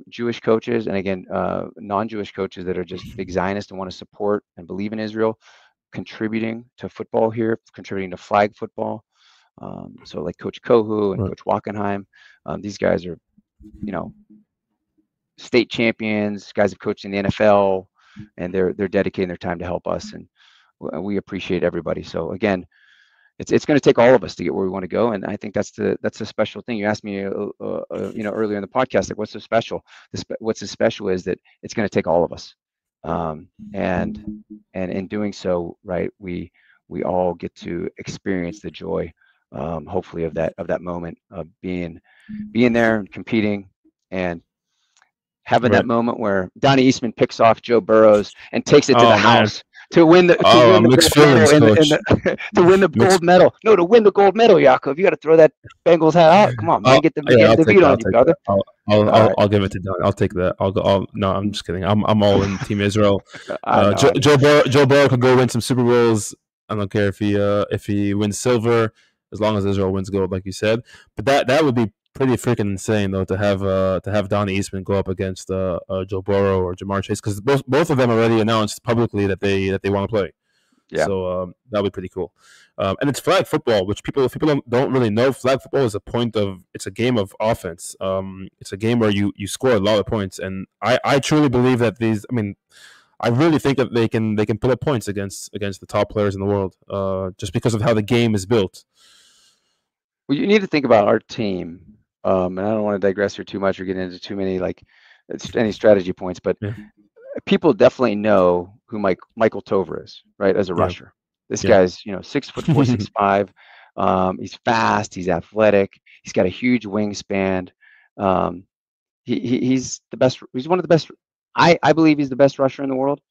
Jewish coaches, and again, non-Jewish coaches that are just big Zionists and want to support and believe in Israel, contributing to football here, contributing to flag football. So like Coach Kohu and Coach Wackenheim, these guys are, state champions, guys have coached in the NFL, and they're dedicating their time to help us, and we appreciate everybody. So again, it's going to take all of us to get where we want to go, and I think that's the special thing. You asked me, earlier in the podcast, like what's so special? What's so special is that it's going to take all of us, and in doing so, right, we all get to experience the joy, hopefully of that moment of being there and competing and having that moment where Donnie Eastman picks off Joe Burrows and takes it to the house to win the gold medal. No, to win the gold medal, Yaakov. You got to throw that Bengals hat out. Come on, man, get the beat on you, brother. I'll give it to Donnie. I'll take that. No, I'm just kidding. I'm all in Team Israel. Joe Burrow could go win some Super Bowls. I don't care if he wins silver, as long as Israel wins gold, like you said. But that would be pretty freaking insane, though, to have Donnie Eastman go up against Joe Burrow or Jamar Chase, because both of them already announced publicly that they want to play. Yeah. So that would be pretty cool. And it's flag football, which people don't really know. Flag football is it's a game of offense. It's a game where you score a lot of points, and I truly believe that I really think that they can put up points against the top players in the world, just because of how the game is built. Well, you need to think about our team. And I don't want to digress here too much or get into too many any strategy points, but people definitely know who Michael Tover is, right? As a rusher, this guy's 6'4", 6'5". He's fast. He's athletic. He's got a huge wingspan. He's the best. He's one of the best. I believe he's the best rusher in the world.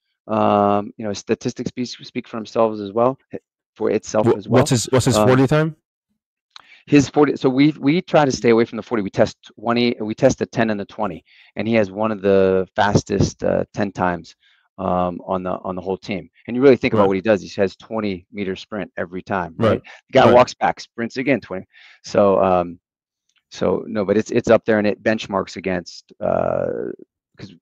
Statistics speak for themselves as well. For itself as well. What's his 40 time? his 40. So we try to stay away from the 40. We test 20. We test the 10 and the 20, and he has one of the fastest 10 times on the whole team. And you really think about what he does. He has 20-meter sprint every time, right? The guy walks back, sprints again, 20. So so no, but it's up there, and it benchmarks against because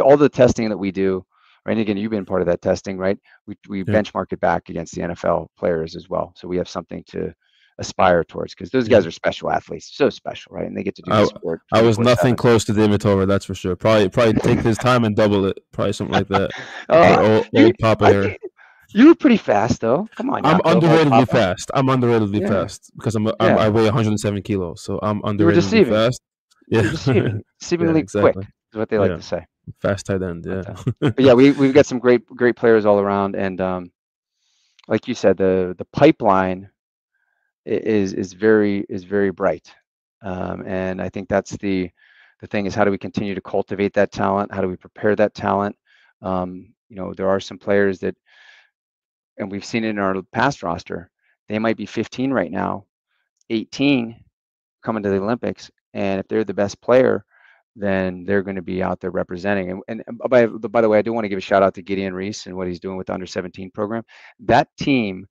all the testing that we do. Right, and again, you've been part of that testing, right? We benchmark it back against the NFL players as well, so we have something to aspire towards, because those guys are special athletes, so special, right? And they get to do the sport. I was nothing close to David Tolbert, that's for sure. Probably take his time and double it, probably something like that. Old Papa here. You were pretty fast, though. Come on, I'm underratedly fast. I'm underratedly fast because I weigh 107 kilos, so I'm underratedly fast. Yeah, you're deceivingly quick is what they like to say. Fast tight end, yeah. But yeah, we've got some great players all around, and like you said, the pipeline is very bright, and I think that's the thing, is how do we continue to cultivate that talent? How do we prepare that talent? There are some players that, and we've seen it in our past roster, they might be 15 right now, 18 coming to the Olympics, and if they're the best player, then they're going to be out there representing. And by the way, I do want to give a shout out to Gideon Reese and what he's doing with the under-17 program. That team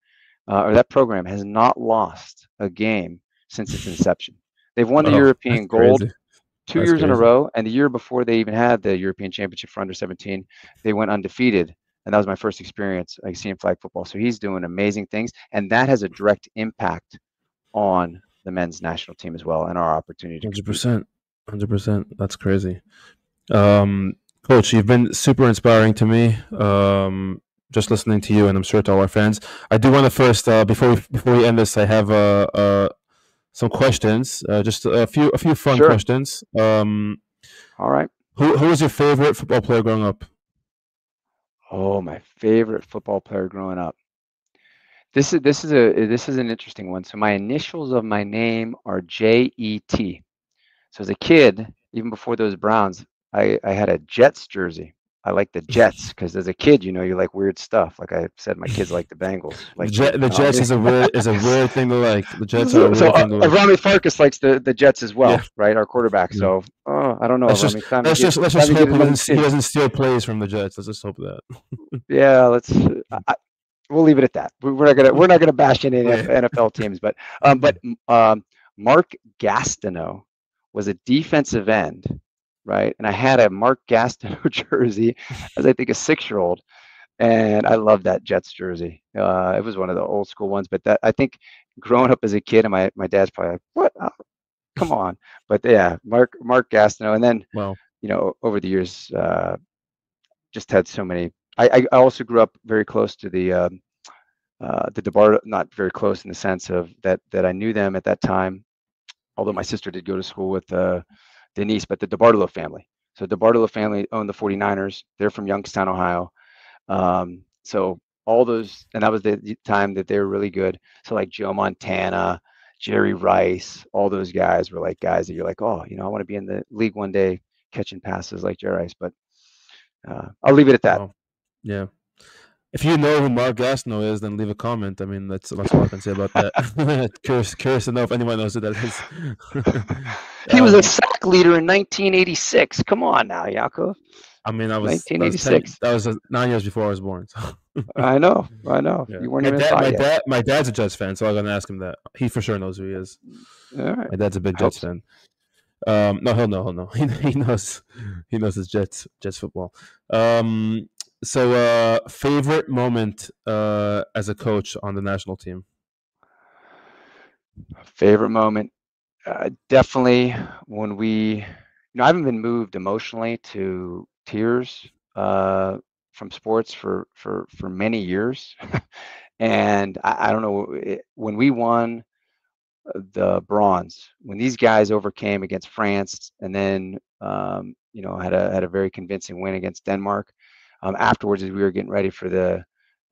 or that program has not lost a game since its inception. They've won the European gold 2 years in a row, and the year before they even had the European Championship for under-17, they went undefeated. And that was my first experience seeing flag football. So he's doing amazing things, and that has a direct impact on the men's national team as well, and our opportunity to 100%. That's crazy. Coach, you've been super inspiring to me. Just listening to you, and I'm sure to all our fans. I do want to first, before we end this, I have some questions. Just a few fun questions. All right. Who was your favorite football player growing up? Oh, my favorite football player growing up. This is an interesting one. So my initials of my name are JET. So as a kid, even before those Browns, I had a Jets jersey. I like the Jets because as a kid, you like weird stuff. Like I said, my kids like the Bengals. Like the Jets is a weird thing to like. The Jets are a weird thing to like. Rami Farkas likes the Jets as well, right? Our quarterback. So I don't know. Let's just hope he doesn't steal plays from the Jets. Let's just hope that. Yeah, we'll leave it at that. We're not gonna bash any NFL teams, but Mark Gastineau was a defensive end, right? And I had a Mark Gastineau jersey as I think a 6-year-old, and I love that Jets jersey. It was one of the old school ones, but that I think growing up as a kid, and my dad's probably like, "What? Come on!" But yeah, Mark Gastineau, and then over the years, just had so many. I also grew up very close to the DeBartolo, not very close in the sense of that I knew them at that time. Although my sister did go to school with Denise, but the DeBartolo family. So DeBartolo family owned the 49ers. They're from Youngstown, Ohio. So all those, and that was the time that they were really good. So like Joe Montana, Jerry Rice, all those guys were like guys that you're like, oh, I want to be in the league one day catching passes like Jerry Rice. But I'll leave it at that. Yeah. If you know who Mark Gastineau is, then leave a comment. I mean, that's all I can say about that. Curious to know if anyone knows who that is. He was a sack leader in 1986. Come on now, Yaakov. I mean, I was 1986. That was 9 years before I was born. So. I know. Yeah. You weren't even thought yet. My dad's a Jets fan, so I'm gonna ask him that. He for sure knows who he is. All right. My dad's a big Jets fan. No, he'll know. He knows his Jets football. So, favorite moment as a coach on the national team? Favorite moment, definitely when we, I haven't been moved emotionally to tears from sports for many years, and I don't know, when we won the bronze, when these guys overcame against France, and then had a very convincing win against Denmark. Afterwards, as we were getting ready for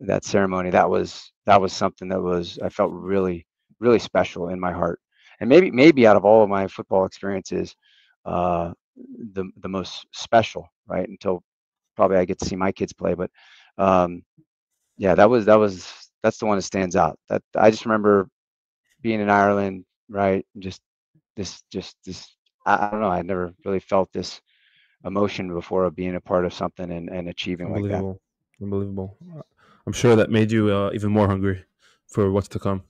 that ceremony, that was something that I felt really, really special in my heart, and maybe out of all of my football experiences, the most special, right? Until probably I get to see my kids play, but that's the one that stands out. That I just remember being in Ireland, right? Just this, I don't know. I never really felt this emotion before of being a part of something and achieving like that. Unbelievable. I'm sure that made you even more hungry for what's to come.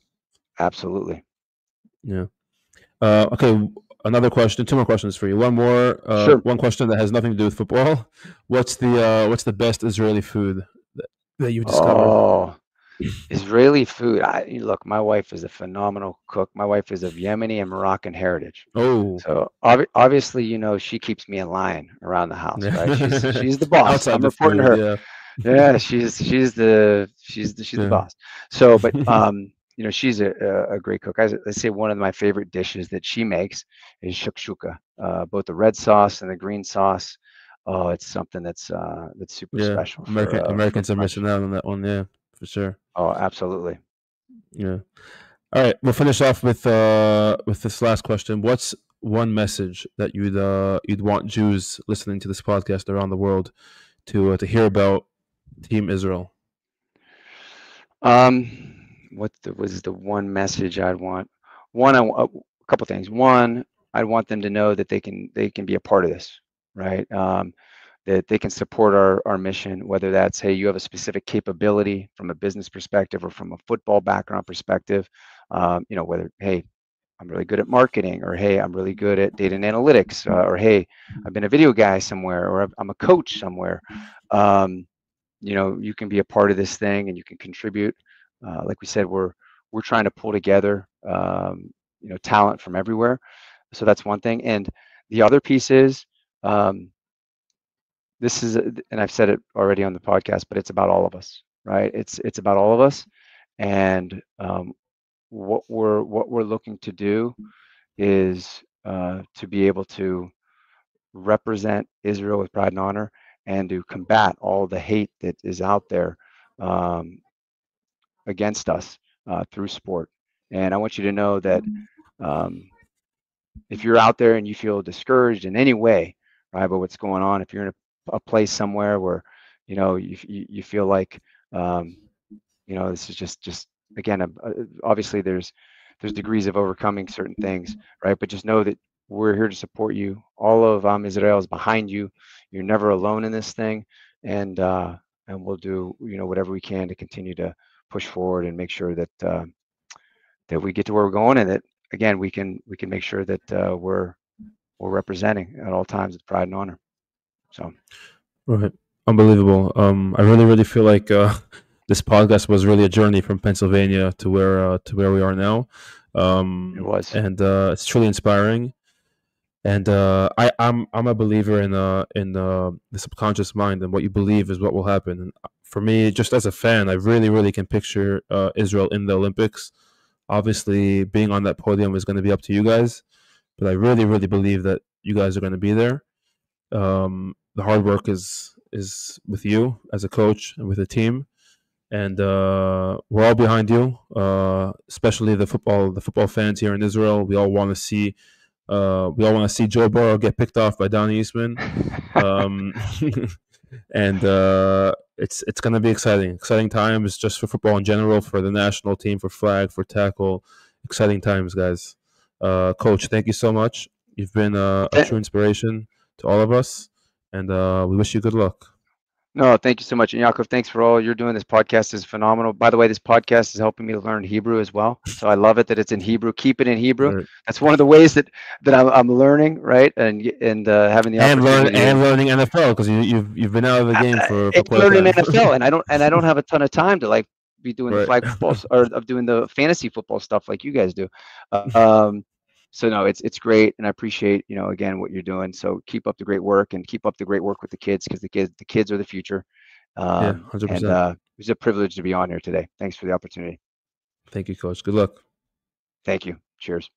Absolutely. Yeah. Okay. Another question. Two more questions for you. One more. Sure. One question that has nothing to do with football. What's the best Israeli food that you've discovered? Oh, Israeli food. Look, my wife is a phenomenal cook. My wife is of Yemeni and Moroccan heritage. Oh. So obviously, she keeps me in line around the house, right? She's the boss. Outside I'm the reporting food, her. yeah. Yeah, she's the boss. So, but she's a great cook. Let's say one of my favorite dishes that she makes is shakshuka, both the red sauce and the green sauce. Oh, it's something that's super special for Americans are French. missing out on that one, yeah, for sure. Oh, absolutely. Yeah. All right, we'll finish off with this last question. What's one message that you'd want Jews listening to this podcast around the world to hear about Team Israel? What was the one message I'd want? A couple things. One, I'd want them to know that they can be a part of this, right? That they can support our mission, whether that's, hey, you have a specific capability from a business perspective or from a football background perspective, whether, hey, I'm really good at marketing, or hey, I'm really good at data and analytics, or hey, I've been a video guy somewhere, or I'm a coach somewhere. You can be a part of this thing and you can contribute. Like we said, we're trying to pull together, talent from everywhere. So that's one thing. And the other piece is, this is, and I've said it already on the podcast, but it's about all of us, right? It's about all of us, and what we're looking to do is to be able to represent Israel with pride and honor, and to combat all the hate that is out there against us through sport. And I want you to know that if you're out there and you feel discouraged in any way, right, by what's going on, if you're in a place somewhere where you feel like this is just again, obviously there's degrees of overcoming certain things, right? But just know that we're here to support you. All of Israel is behind you. You're never alone in this thing, and we'll do whatever we can to continue to push forward and make sure that that we get to where we're going, and that again we can make sure that we're representing at all times with pride and honor. So, right, unbelievable. I really feel like this podcast was really a journey from Pennsylvania to where we are now. it was, and it's truly inspiring. And I'm a believer in the subconscious mind, and what you believe is what will happen. And for me, just as a fan, I really can picture Israel in the Olympics. Obviously, being on that podium is going to be up to you guys, but I really believe that you guys are going to be there. The hard work is with you as a coach and with the team, and we're all behind you. Especially the football fans here in Israel. We all want to see Joe Burrow get picked off by Donnie Eastman, and it's going to be exciting times just for football in general, for the national team, for flag, for tackle. Exciting times, guys. Coach, thank you so much. You've been a true inspiration to all of us, and we wish you good luck. No, thank you so much. And Yaakov, thanks for all you're doing. This podcast is phenomenal. By the way, this podcast is helping me learn Hebrew as well. So I love it that it's in Hebrew. Keep it in Hebrew. Right. That's one of the ways that I'm learning, right? And having the opportunity and learning NFL, because you've been out of the game for quite learning a time. NFL, and I don't have a ton of time to like be doing the flag football or of doing the fantasy football stuff like you guys do. So no, it's great, and I appreciate again what you're doing. So keep up the great work, and keep up the great work with the kids, because the kids are the future. Yeah, 100%. And it was a privilege to be on here today. Thanks for the opportunity. Thank you, Coach. Good luck. Thank you. Cheers.